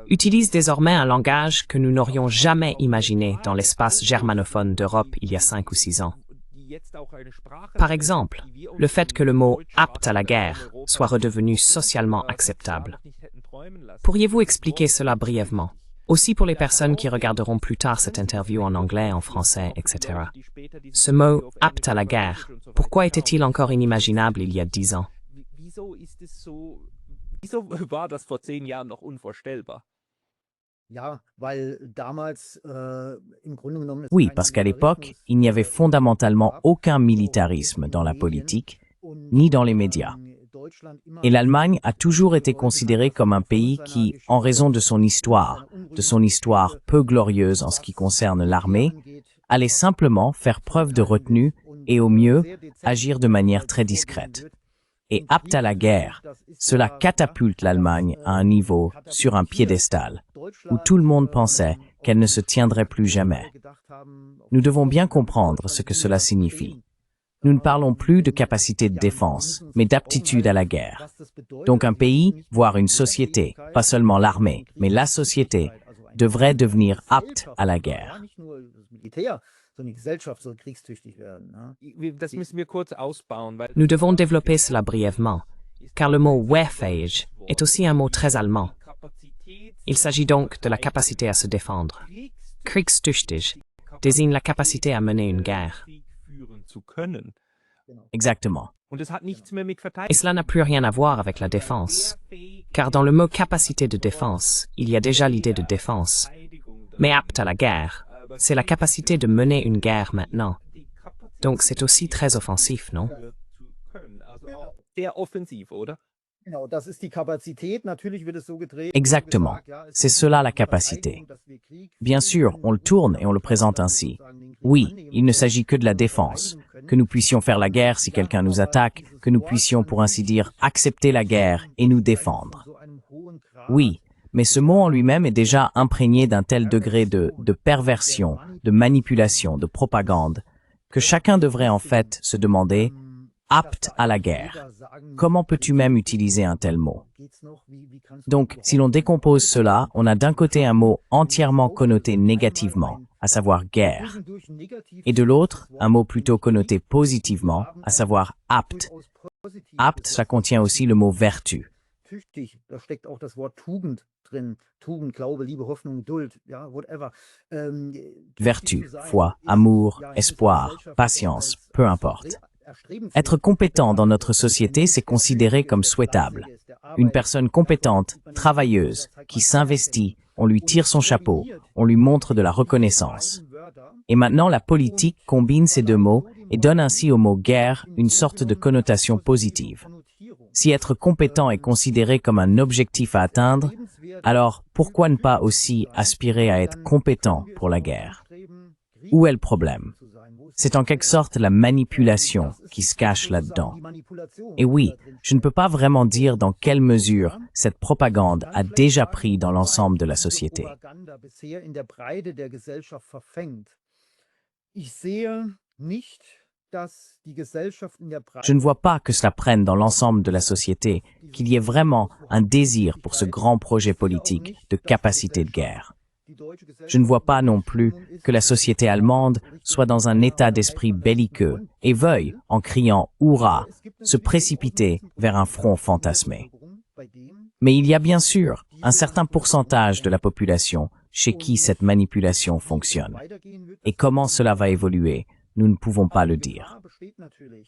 [SPEAKER 3] utilise désormais un langage que nous n'aurions jamais imaginé dans l'espace germanophone d'Europe il y a 5 ou 6 ans. Par exemple, le fait que le mot « apte à la guerre » soit redevenu socialement acceptable. Pourriez-vous expliquer cela brièvement, aussi pour les personnes qui regarderont plus tard cette interview en anglais, en français, etc. Ce mot « apte à la guerre », pourquoi était-il encore inimaginable il y a 10 ans?
[SPEAKER 2] Wieso war das vor 10 Jahren noch unvorstellbar?
[SPEAKER 4] Ja, weil damals, im Grunde genommen es
[SPEAKER 1] Oui,
[SPEAKER 4] keinen
[SPEAKER 1] parce qu'à l'époque,
[SPEAKER 4] Militarismus
[SPEAKER 1] il n'y avait fondamentalement aucun militarisme dans la politique, ni dans les médias. Et l'Allemagne a toujours été considérée comme un pays qui, en raison de son histoire peu glorieuse en ce qui concerne l'armée, allait simplement faire preuve de retenue et au mieux agir de manière très discrète. Et apte à la guerre, cela catapulte l'Allemagne à un niveau sur un piédestal, où tout le monde pensait qu'elle ne se tiendrait plus jamais. Nous devons bien comprendre ce que cela signifie. Nous ne parlons plus de capacité de défense, mais d'aptitude à la guerre. Donc un pays, voire une société, pas seulement l'armée, mais la société, devrait devenir apte à la guerre.
[SPEAKER 2] Das müssen wir kurz ausbauen, weil
[SPEAKER 3] Nous devons développer cela brièvement, car le mot Wehrfähig est aussi un mot très allemand. Il s'agit donc de la capacité à se défendre. Kriegstüchtig désigne la capacité à mener une guerre.
[SPEAKER 2] Krieg führen zu können.
[SPEAKER 1] Exactement.
[SPEAKER 2] Und es hat nichts mehr mit
[SPEAKER 3] Et
[SPEAKER 2] Verteidigung.
[SPEAKER 3] cela n'a plus rien à voir avec la défense, car dans le mot capacité de défense, il y a déjà l'idée de défense. Mais apte à la guerre, c'est la capacité de mener une guerre maintenant. Donc c'est aussi très offensif, non?
[SPEAKER 2] Sehr offensiv, oder?
[SPEAKER 4] Genau, das ist die Kapazität. Natürlich wird es so gedreht.
[SPEAKER 1] Exactement. C'est cela la capacité. Bien sûr, on le tourne et on le présente ainsi. Oui, il ne s'agit que de la défense, que nous puissions faire la guerre si quelqu'un nous attaque, que nous puissions, pour ainsi dire, accepter la guerre et nous défendre. Oui, mais ce mot en lui-même est déjà imprégné d'un tel degré de perversion, de manipulation, de propagande, que chacun devrait en fait se demander « apte à la guerre ». Comment peux-tu même utiliser un tel mot? Donc, si l'on décompose cela, on a d'un côté un mot entièrement connoté négativement, à savoir guerre, et de l'autre, un mot plutôt connoté positivement, à savoir apte. Apte, ça contient aussi le mot vertu.
[SPEAKER 4] Tüchtig, da steckt auch das Wort Tugend drin. Tugend, Glaube, Liebe, Hoffnung, Geduld, ja, whatever.
[SPEAKER 1] Vertu, foi, amour, espoir, patience, peu importe. Être compétent dans notre société, c'est considéré comme souhaitable. Une personne compétente, travailleuse, qui s'investit, on lui tire son chapeau, on lui montre de la reconnaissance. Et maintenant, la politique combine ces deux mots et donne ainsi au mot guerre une sorte de connotation positive. Si être compétent est considéré comme un objectif à atteindre, alors pourquoi ne pas aussi aspirer à être compétent pour la guerre? Où est le problème? C'est en quelque sorte la manipulation qui se cache là-dedans. Et oui, je ne peux pas vraiment dire dans quelle mesure cette propagande a déjà pris dans l'ensemble de la société. Je ne vois pas que cela prenne dans l'ensemble de la société, qu'il y ait vraiment un désir pour ce grand projet politique de capacité de guerre. Je ne vois pas non plus que la société allemande soit dans un état d'esprit belliqueux et veuille, en criant « Hurrah !», se précipiter vers un front fantasmé. Mais il y a bien sûr un certain pourcentage de la population chez qui cette manipulation fonctionne. Et comment cela va évoluer, nous ne pouvons pas le dire.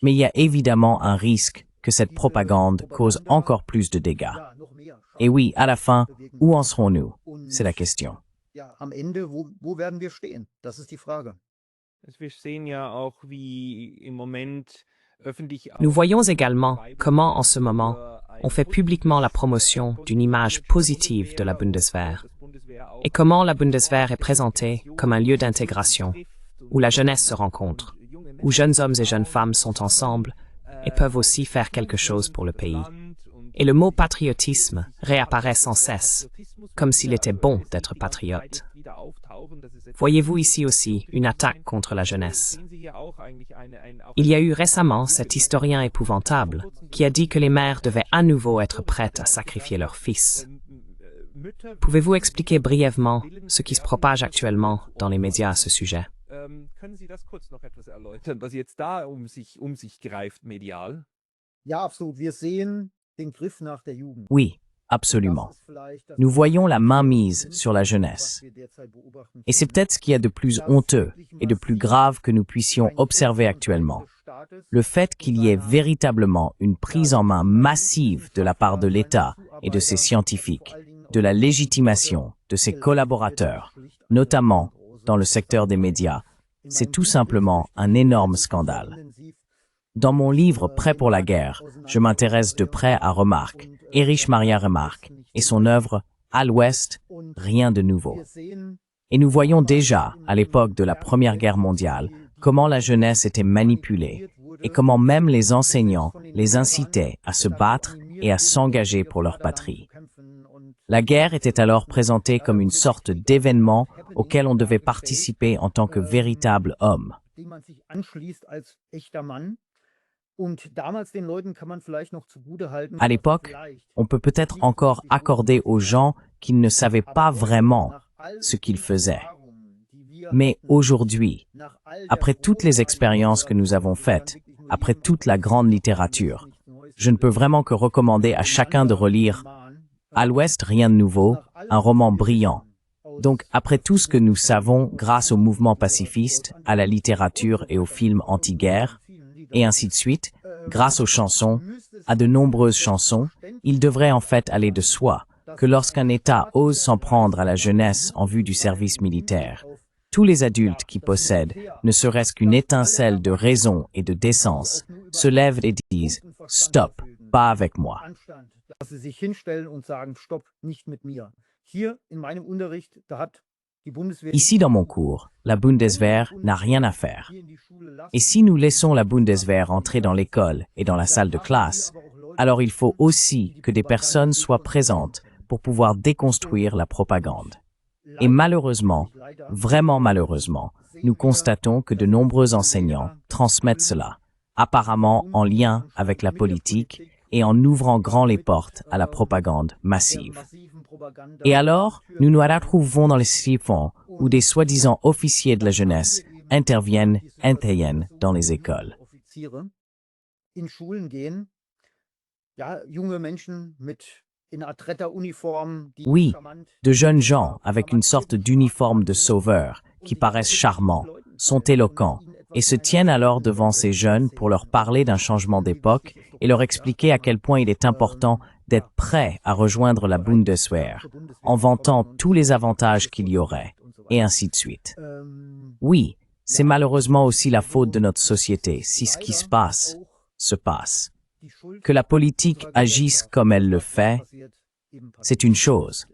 [SPEAKER 1] Mais il y a évidemment un risque que cette propagande cause encore plus de dégâts. Et oui, à la fin, où en serons-nous? C'est la question.
[SPEAKER 4] Ja, am Ende, wo werden wir stehen? Das ist die Frage.
[SPEAKER 2] Wir sehen ja auch, wie im Moment öffentlich
[SPEAKER 3] Nous voyons également comment, en ce moment, on fait publiquement la promotion d'une image positive de la Bundeswehr et comment la Bundeswehr est présentée comme un lieu d'intégration où la jeunesse se rencontre, où jeunes hommes et jeunes femmes sont ensemble et peuvent aussi faire quelque chose pour le pays. Et le mot patriotisme réapparaît sans cesse, comme s'il était bon d'être patriote. Voyez-vous ici aussi une attaque contre la jeunesse. Il y a eu récemment cet historien épouvantable qui a dit que les mères devaient à nouveau être prêtes à sacrifier leurs fils. Pouvez-vous expliquer brièvement ce qui se propage actuellement dans les médias à ce sujet?
[SPEAKER 2] Können Sie das kurz noch etwas erläutern, was jetzt da um sich greift medial?
[SPEAKER 4] Ja, absolut. Wir sehen den Griff nach der Jugend.
[SPEAKER 1] Oui, absolument. Nous voyons la mainmise sur la jeunesse. Et c'est peut-être ce qu'il y a de plus honteux et de plus grave que nous puissions observer actuellement. Le fait qu'il y ait véritablement une prise en main massive de la part de l'État et de ses scientifiques, de la légitimation de ses collaborateurs, notamment dans le secteur des médias, c'est tout simplement un énorme scandale. Dans mon livre Prêt pour la guerre, je m'intéresse de près à Remarque, Erich Maria Remarque, et son œuvre À l'Ouest, rien de nouveau. Et nous voyons déjà, à l'époque de la Première Guerre mondiale, comment la jeunesse était manipulée et comment même les enseignants les incitaient à se battre et à s'engager pour leur patrie. La guerre était alors présentée comme une sorte d'événement auquel on devait participer en tant que véritable homme. À l'époque, on peut peut-être encore accorder aux gens qu'ils ne savaient pas vraiment ce qu'ils faisaient. Mais aujourd'hui, après toutes les expériences que nous avons faites, après toute la grande littérature, je ne peux vraiment que recommander à chacun de relire À l'Ouest, rien de nouveau, un roman brillant. Donc, après tout ce que nous savons grâce au mouvement pacifiste, à la littérature et aux films anti-guerre, et ainsi de suite, grâce aux chansons, à de nombreuses chansons, il devrait en fait aller de soi que lorsqu'un État ose s'en prendre à la jeunesse en vue du service militaire, tous les adultes qui possèdent ne serait-ce qu'une étincelle de raison et de décence se lèvent et disent « Stop, pas avec moi ».
[SPEAKER 4] Dass sie sich hinstellen und sagen, stopp, nicht mit mir. Hier in meinem Unterricht, da hat die Bundeswehr...
[SPEAKER 1] Ici dans mon cours, la Bundeswehr n'a rien à faire. Et si nous laissons la Bundeswehr entrer dans l'école et dans la salle de classe, alors il faut aussi que des personnes soient présentes pour pouvoir déconstruire la propagande. Et malheureusement, vraiment malheureusement, nous constatons que de nombreux enseignants transmettent cela, apparemment en lien avec la politique et en ouvrant grand les portes à la propagande massive. Et alors, nous nous retrouvons dans les siphons où des soi-disant officiers de la jeunesse interviennent dans les écoles. Oui, de jeunes gens avec une sorte d'uniforme de sauveur qui paraissent charmants, sont éloquents, et se tiennent alors devant ces jeunes pour leur parler d'un changement d'époque et leur expliquer à quel point il est important d'être prêt à rejoindre la Bundeswehr, en vantant tous les avantages qu'il y aurait, et ainsi de suite. Oui, c'est malheureusement aussi la faute de notre société si ce qui se passe. Que la politique agisse comme elle le fait, c'est une chose.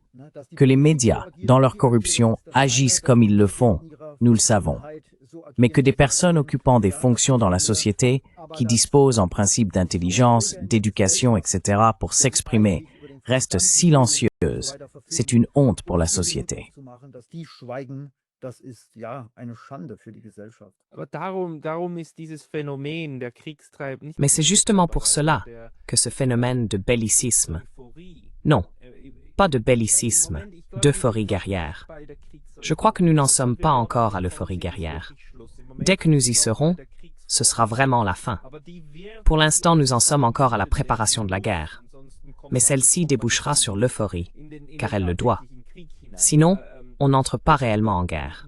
[SPEAKER 1] Que les médias, dans leur corruption, agissent comme ils le font, nous le savons. Mais que des personnes occupant des fonctions dans la société, qui disposent en principe d'intelligence, d'éducation, etc. pour s'exprimer, restent silencieuses, c'est une honte pour la société.
[SPEAKER 3] Mais c'est justement pour cela que ce phénomène de bellicisme, non, pas de bellicisme, d'euphorie guerrière. Je crois que nous n'en sommes pas encore à l'euphorie guerrière. Dès que nous y serons, ce sera vraiment la fin. Pour l'instant, nous en sommes encore à la préparation de la guerre. Mais celle-ci débouchera sur l'euphorie, car elle le doit. Sinon, on n'entre pas réellement en guerre.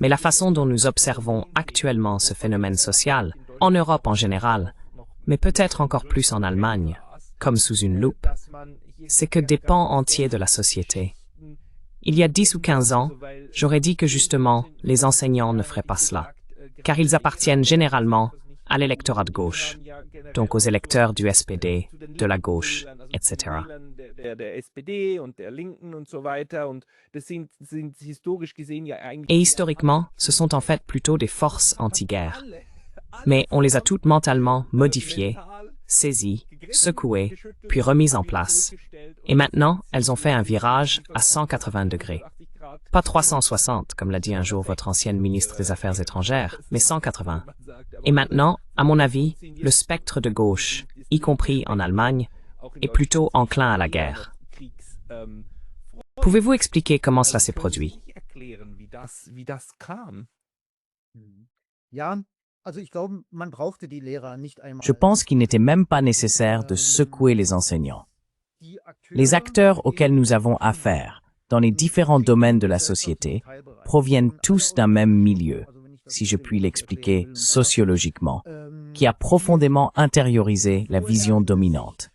[SPEAKER 3] Mais la façon dont nous observons actuellement ce phénomène social, en Europe en général, mais peut-être encore plus en Allemagne, comme sous une loupe, c'est que des pans entiers de la société. Il y a 10 ou 15 ans, j'aurais dit que justement, les enseignants ne feraient pas cela, car ils appartiennent généralement à l'électorat de gauche, donc aux électeurs du SPD, de la gauche, etc. Et historiquement, ce sont en fait plutôt des forces anti-guerre. Mais on les a toutes mentalement modifiées, saisies, secouées, puis remises en place. Et maintenant, elles ont fait un virage à 180 degrés. Pas 360, comme l'a dit un jour votre ancienne ministre des Affaires étrangères, mais 180. Et maintenant, à mon avis, le spectre de gauche, y compris en Allemagne, est plutôt enclin à la guerre. Pouvez-vous expliquer comment cela s'est produit?
[SPEAKER 1] Je pense qu'il n'était même pas nécessaire de secouer les enseignants. Les acteurs auxquels nous avons affaire, dans les différents domaines de la société, proviennent tous d'un même milieu, si je puis l'expliquer sociologiquement, qui a profondément intériorisé la vision dominante.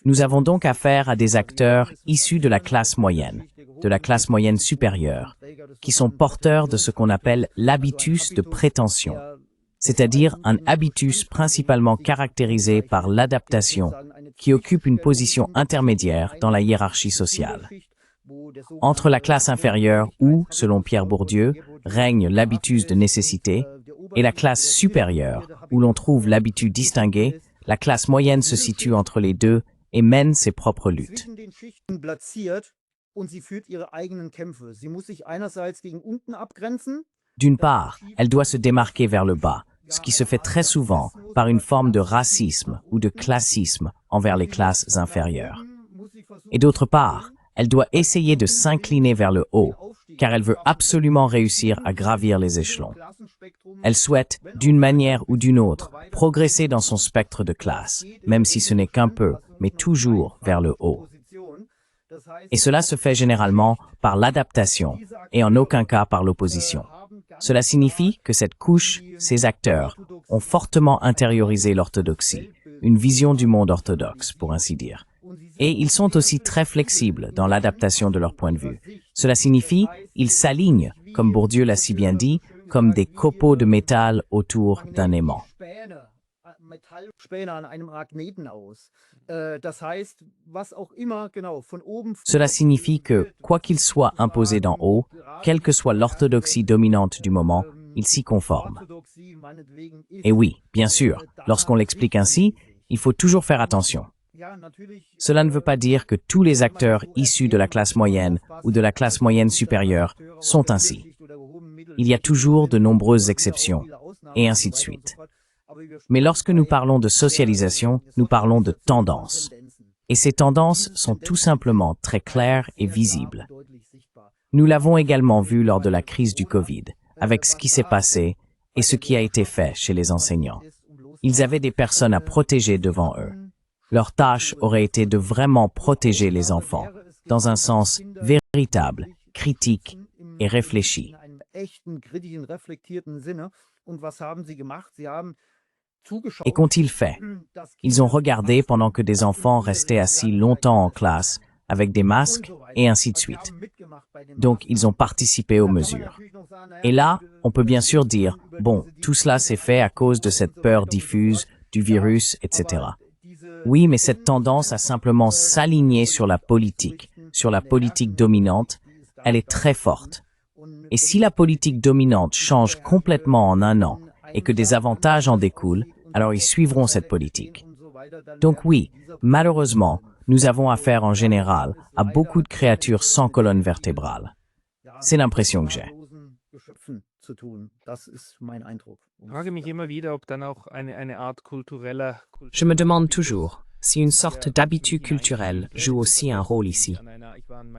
[SPEAKER 1] Nous avons donc affaire à des acteurs issus de la classe moyenne supérieure, qui sont porteurs de ce qu'on appelle l'habitus de prétention, c'est-à-dire un habitus principalement caractérisé par l'adaptation, qui occupe une position intermédiaire dans la hiérarchie sociale. Entre la classe inférieure où, selon Pierre Bourdieu, règne l'habitus de nécessité, et la classe supérieure où l'on trouve l'habitus distingué, la classe moyenne se situe entre les deux et mène ses propres luttes. D'une part, elle doit se démarquer vers le bas, ce qui se fait très souvent par une forme de racisme ou de classisme envers les classes inférieures. Et d'autre part, elle doit essayer de s'incliner vers le haut, car elle veut absolument réussir à gravir les échelons. Elle souhaite, d'une manière ou d'une autre, progresser dans son spectre de classe, même si ce n'est qu'un peu, mais toujours vers le haut. Et cela se fait généralement par l'adaptation, et en aucun cas par l'opposition. Cela signifie que cette couche, ces acteurs, ont fortement intériorisé l'orthodoxie, une vision du monde orthodoxe, pour ainsi dire. Et ils sont aussi très flexibles dans l'adaptation de leur point de vue. Cela signifie ils s'alignent, comme Bourdieu l'a si bien dit, comme des copeaux de métal autour d'un aimant. Cela signifie que, quoi qu'il soit imposé d'en haut, quelle que soit l'orthodoxie dominante du moment, ils s'y conforment. Et oui, bien sûr, lorsqu'on l'explique ainsi, il faut toujours faire attention. Cela ne veut pas dire que tous les acteurs issus de la classe moyenne ou de la classe moyenne supérieure sont ainsi. Il y a toujours de nombreuses exceptions, et ainsi de suite. Mais lorsque nous parlons de socialisation, nous parlons de tendances. Et ces tendances sont tout simplement très claires et visibles. Nous l'avons également vu lors de la crise du Covid, avec ce qui s'est passé et ce qui a été fait chez les enseignants. Ils avaient des personnes à protéger devant eux. Leur tâche aurait été de vraiment protéger les enfants, dans un sens véritable, critique et réfléchi. Et qu'ont-ils fait? Ils ont regardé pendant que des enfants restaient assis longtemps en classe, avec des masques, et ainsi de suite. Donc, ils ont participé aux mesures. Et là, on peut bien sûr dire, bon, tout cela s'est fait à cause de cette peur diffuse, du virus, etc. Oui, mais cette tendance à simplement s'aligner sur la politique dominante, elle est très forte. Et si la politique dominante change complètement en un an et que des avantages en découlent, alors ils suivront cette politique. Donc oui, malheureusement, nous avons affaire en général à beaucoup de créatures sans colonne vertébrale. C'est l'impression que j'ai.
[SPEAKER 3] Je me demande toujours si une sorte d'habitus culturel joue aussi un rôle ici.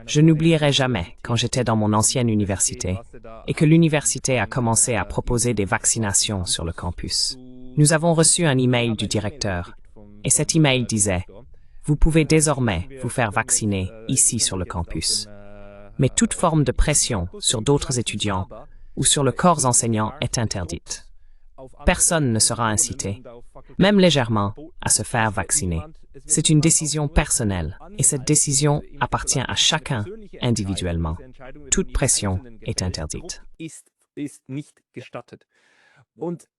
[SPEAKER 3] Je n'oublierai jamais quand j'étais dans mon ancienne université et que l'université a commencé à proposer des vaccinations sur le campus. Nous avons reçu un email du directeur et cet email disait « Vous pouvez désormais vous faire vacciner ici sur le campus. » Mais toute forme de pression sur d'autres étudiants ou sur le corps enseignant est interdite. Personne ne sera incité, même légèrement, à se faire vacciner. C'est une décision personnelle et cette décision appartient à chacun individuellement. Toute pression est interdite.
[SPEAKER 2] Ist nicht gestattet. Und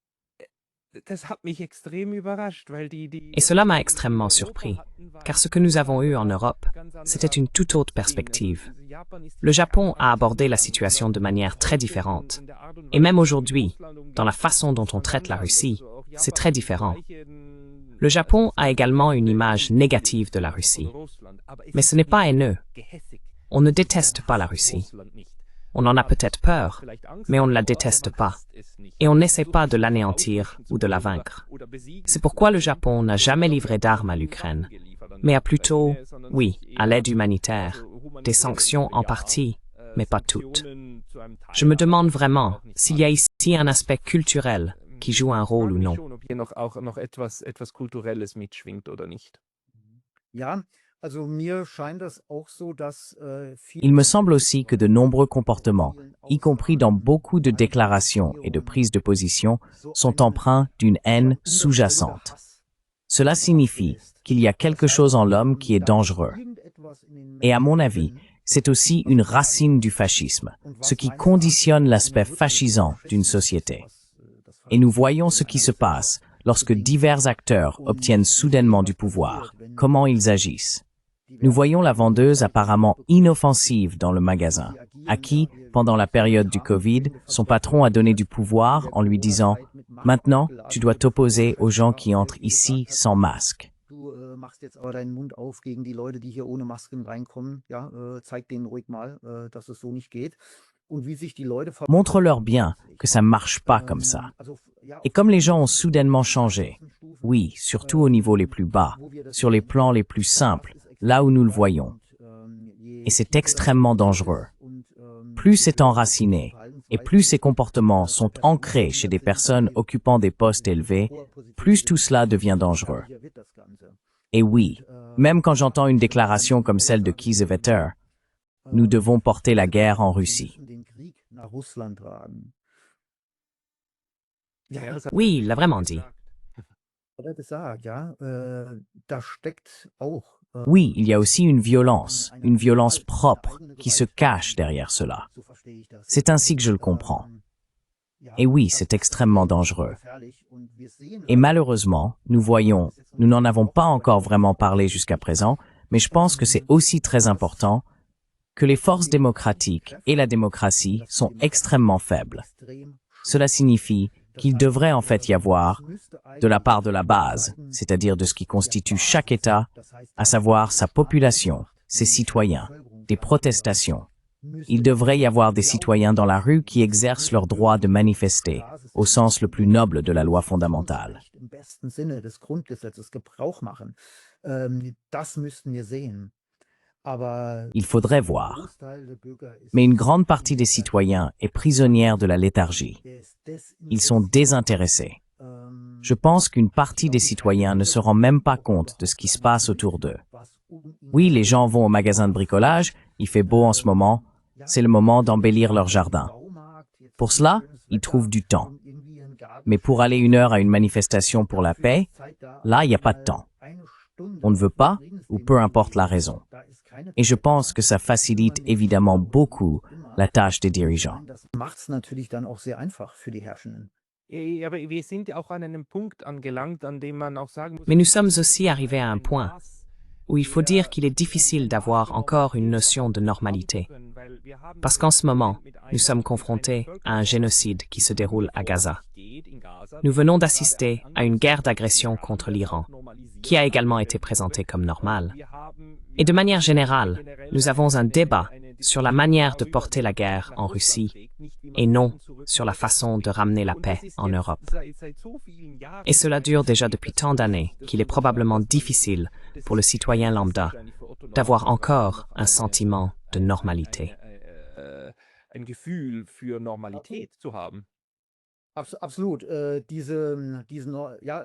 [SPEAKER 2] das hat mich extrem überrascht, weil
[SPEAKER 3] Et cela m'a extrêmement surpris, car ce que nous avons eu en Europe, c'était une toute autre perspective. Le Japon a abordé la situation de manière très différente. Et même aujourd'hui, dans la façon dont on traite la Russie, c'est très différent. Le Japon a également une image négative de la Russie. Mais ce n'est pas haineux. On ne déteste pas la Russie. On en a peut-être peur, mais on ne la déteste pas. Et on n'essaie pas de l'anéantir ou de la vaincre. C'est pourquoi le Japon n'a jamais livré d'armes à l'Ukraine, mais a plutôt, oui, à l'aide humanitaire, des sanctions en partie, mais pas toutes. Je me demande vraiment s'il y a ici un aspect culturel qui joue un rôle ou non.
[SPEAKER 2] noch etwas Kulturelles mitschwingt oder nicht.
[SPEAKER 4] Ja, also mir scheint das auch so, dass
[SPEAKER 1] Il me semble aussi que de nombreux comportements, y compris dans beaucoup de déclarations et de prises de position, sont empreints d'une haine sous-jacente. Cela signifie qu'il y a quelque chose en l'homme qui est dangereux. Et à mon avis, c'est aussi une racine du fascisme, ce qui conditionne l'aspect fascisant d'une société. Et nous voyons ce qui se passe lorsque divers acteurs obtiennent soudainement du pouvoir, comment ils agissent. Nous voyons la vendeuse apparemment inoffensive dans le magasin, à qui, pendant la période du Covid, son patron a donné du pouvoir en lui disant « Maintenant, tu dois t'opposer aux gens qui entrent ici sans masque. »
[SPEAKER 4] Du machst jetzt aber deinen Mund auf gegen die Leute, die hier ohne Masken reinkommen. Ja, zeig denen ruhig mal, dass es so nicht geht. Und wie sich die Leute
[SPEAKER 1] Montre-leur bien que ça marche pas comme ça. Et comme les gens ont soudainement changé, oui, surtout au niveau les plus bas, sur les plans les plus simples, là où nous le voyons. Et c'est extrêmement dangereux. Plus c'est enraciné, et plus ces comportements sont ancrés chez des personnes occupant des postes élevés, plus tout cela devient dangereux. Et oui, même quand j'entends une déclaration comme celle de Kiesewetter, nous devons porter la guerre en Russie.
[SPEAKER 3] Oui, il l'a vraiment dit.
[SPEAKER 1] Oui, il y a aussi une violence propre qui se cache derrière cela. C'est ainsi que je le comprends. Et oui, c'est extrêmement dangereux. Et malheureusement, nous n'en avons pas encore vraiment parlé jusqu'à présent, mais je pense que c'est aussi très important que les forces démocratiques et la démocratie sont extrêmement faibles. Cela signifie qu'il devrait en fait y avoir, de la part de la base, c'est-à-dire de ce qui constitue chaque État, à savoir sa population, ses citoyens, des protestations. Il devrait y avoir des citoyens dans la rue qui exercent leur droit de manifester, au sens le plus noble de la loi fondamentale. Il faudrait voir. Mais une grande partie des citoyens est prisonnière de la léthargie. Ils sont désintéressés. Je pense qu'une partie des citoyens ne se rend même pas compte de ce qui se passe autour d'eux. Oui, les gens vont au magasin de bricolage, il fait beau en ce moment, c'est le moment d'embellir leur jardin. Pour cela, ils trouvent du temps. Mais pour aller 1 heure à une manifestation pour la paix, là, il n'y a pas de temps. On ne veut pas, ou peu importe la raison. Et je pense que ça facilite évidemment beaucoup la tâche des dirigeants.
[SPEAKER 3] Mais nous sommes aussi arrivés à un point où il faut dire qu'il est difficile d'avoir encore une notion de normalité. Parce qu'en ce moment, nous sommes confrontés à un génocide qui se déroule à Gaza. Nous venons d'assister à une guerre d'agression contre l'Iran, qui a également été présentée comme normale. Et de manière générale, nous avons un débat sur la manière de porter la guerre en Russie et non sur la façon de ramener la paix en Europe. Et cela dure déjà depuis tant d'années qu'il est probablement difficile pour le citoyen lambda d'avoir encore un sentiment de normalité.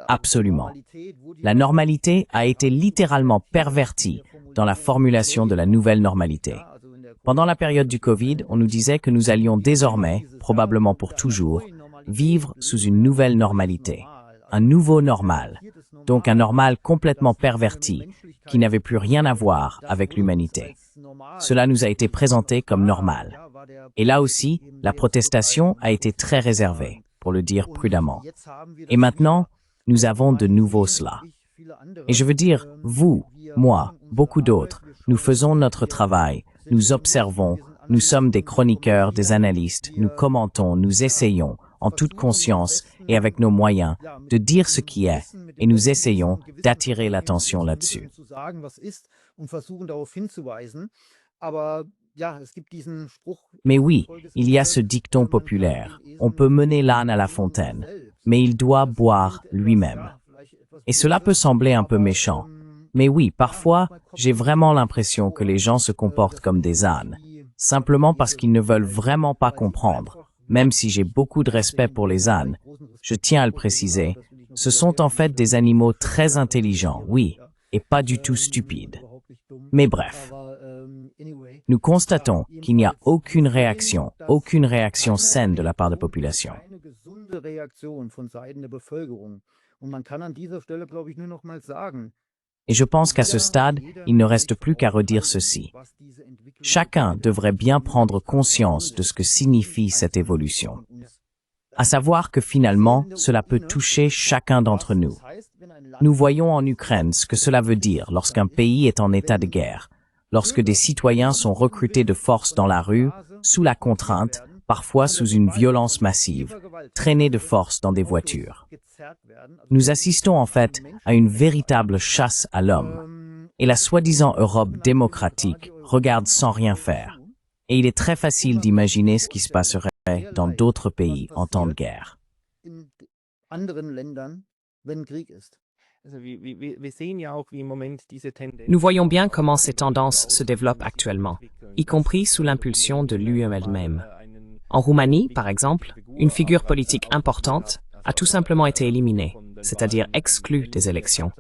[SPEAKER 1] Absolument. La normalité a été littéralement pervertie dans la formulation de la nouvelle normalité. Pendant la période du Covid, on nous disait que nous allions désormais, probablement pour toujours, vivre sous une nouvelle normalité, un nouveau normal, donc un normal complètement perverti, qui n'avait plus rien à voir avec l'humanité. Cela nous a été présenté comme normal. Et là aussi, la protestation a été très réservée, pour le dire prudemment. Et maintenant, nous avons de nouveau cela. Et je veux dire, vous, moi, beaucoup d'autres, nous faisons notre travail, nous observons, nous sommes des chroniqueurs, des analystes, nous commentons, nous essayons, en toute conscience et avec nos moyens, de dire ce qui est, et nous essayons d'attirer l'attention là-dessus. Mais oui, il y a ce dicton populaire, on peut mener l'âne à la fontaine, mais il doit boire lui-même. Et cela peut sembler un peu méchant, mais oui, parfois, j'ai vraiment l'impression que les gens se comportent comme des ânes, simplement parce qu'ils ne veulent vraiment pas comprendre. Même si j'ai beaucoup de respect pour les ânes, je tiens à le préciser, ce sont en fait des animaux très intelligents, oui, et pas du tout stupides. Mais bref, nous constatons qu'il n'y a aucune réaction saine de la part de la population. Et je pense qu'à ce stade, il ne reste plus qu'à redire ceci. Chacun devrait bien prendre conscience de ce que signifie cette évolution. À savoir que finalement, cela peut toucher chacun d'entre nous. Nous voyons en Ukraine ce que cela veut dire lorsqu'un pays est en état de guerre, lorsque des citoyens sont recrutés de force dans la rue, sous la contrainte, parfois sous une violence massive, traînés de force dans des voitures. Nous assistons en fait à une véritable chasse à l'homme. Et la soi-disant Europe démocratique regarde sans rien faire. Et il est très facile d'imaginer ce qui se passerait dans d'autres pays en temps de guerre.
[SPEAKER 3] Nous voyons bien comment ces tendances se développent actuellement, y compris sous l'impulsion de l'UE elle-même. En Roumanie, par exemple, une figure politique importante a tout simplement été éliminée, c'est-à-dire exclue des élections,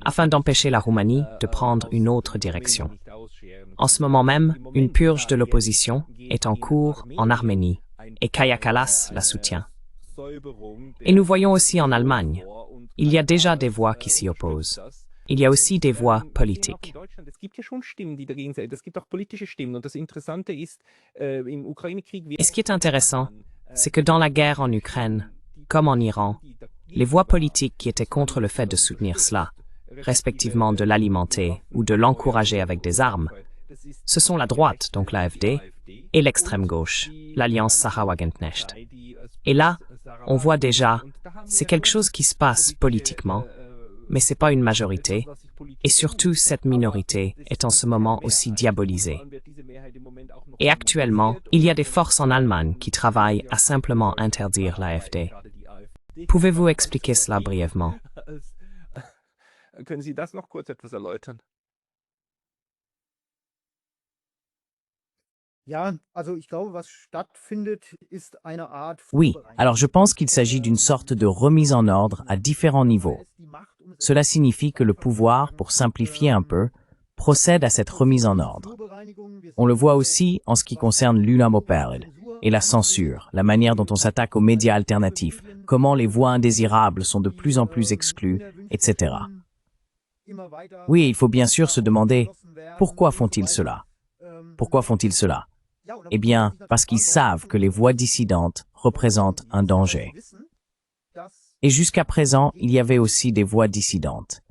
[SPEAKER 3] afin d'empêcher la Roumanie de prendre une autre direction. En ce moment même, une purge de l'opposition est en cours en Arménie, et Kaja Kallas la soutient. Et nous voyons aussi en Allemagne, il y a déjà des voix qui s'y opposent. Il y a aussi des voix politiques. Et ce qui est intéressant, c'est que dans la guerre en Ukraine, comme en Iran, les voix politiques qui étaient contre le fait de soutenir cela, respectivement de l'alimenter ou de l'encourager avec des armes, ce sont la droite, donc l'AfD, et l'extrême gauche, l'Alliance Sarah-Wagenknecht. Et là, on voit déjà, c'est quelque chose qui se passe politiquement, mais c'est pas une majorité, et surtout cette minorité est en ce moment aussi diabolisée. Et actuellement, il y a des forces en Allemagne qui travaillent à simplement interdire l'AfD. Pouvez-vous expliquer cela brièvement?
[SPEAKER 2] Können Sie das noch kurz etwas erläutern?
[SPEAKER 1] Oui, alors je pense qu'il s'agit d'une sorte de remise en ordre à différents niveaux. Cela signifie que le pouvoir, pour simplifier un peu, procède à cette remise en ordre. On le voit aussi en ce qui concerne l'Unamoperd et la censure, la manière dont on s'attaque aux médias alternatifs, comment les voix indésirables sont de plus en plus exclues, etc. Oui, il faut bien sûr se demander, pourquoi font-ils cela? Pourquoi font-ils cela? Eh bien, parce qu'ils savent que les voix dissidentes représentent un danger. Et jusqu'à présent, il y avait aussi des voix dissidentes.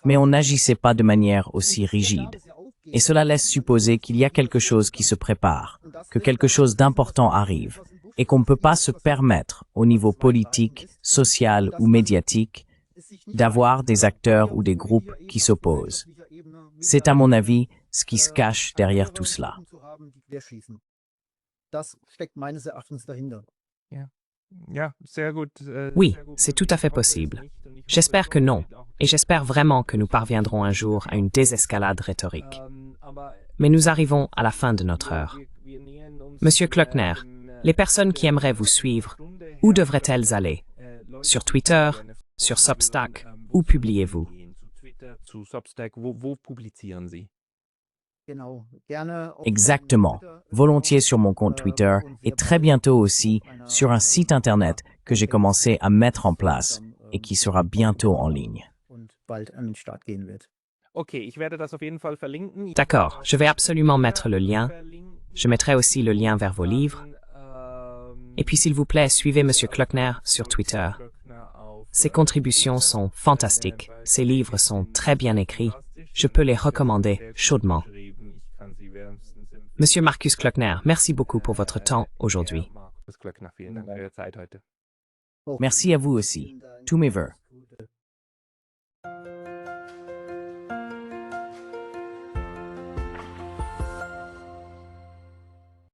[SPEAKER 1] Mais on n'agissait pas de manière aussi rigide. Et cela laisse supposer qu'il y a quelque chose qui se prépare, que quelque chose d'important arrive, et qu'on ne peut pas se permettre, au niveau politique, social ou médiatique, d'avoir des acteurs ou des groupes qui s'opposent. C'est à mon avis ce qui se cache derrière tout cela.
[SPEAKER 3] Oui, c'est tout à fait possible. J'espère que non, et j'espère vraiment que nous parviendrons un jour à une désescalade rhétorique. Mais nous arrivons à la fin de notre heure. Monsieur Klöckner, les personnes qui aimeraient vous suivre, où devraient-elles aller? Sur Twitter, sur Substack, où publiez-vous?
[SPEAKER 2] Zu Substack, wo publizieren Sie?
[SPEAKER 4] Genau, gerne auf
[SPEAKER 1] Exactement.
[SPEAKER 4] meinem
[SPEAKER 1] Volontiers sur mon compte Twitter
[SPEAKER 4] und
[SPEAKER 1] et
[SPEAKER 4] sehr
[SPEAKER 1] très
[SPEAKER 4] bald
[SPEAKER 1] bientôt aussi
[SPEAKER 4] auf
[SPEAKER 1] sur un
[SPEAKER 4] einer
[SPEAKER 1] site internet que j'ai commencé à mettre en place et qui sera bientôt en ligne.
[SPEAKER 4] und bald an den Start gehen wird.
[SPEAKER 2] Okay, ich werde das auf jeden Fall verlinken.
[SPEAKER 3] D'accord, je vais absolument mettre le lien. Je mettrai aussi le lien vers vos livres. Et puis s'il vous plaît, suivez Monsieur Klockner sur Twitter. Ses contributions sont fantastiques. Ses livres sont très bien écrits. Je peux les recommander chaudement. Monsieur Markus Klockner, merci beaucoup pour votre temps aujourd'hui.
[SPEAKER 2] Markus Klöckner, vielen Dank für Ihre Zeit heute.
[SPEAKER 1] Merci à vous aussi. Tous mes vœux.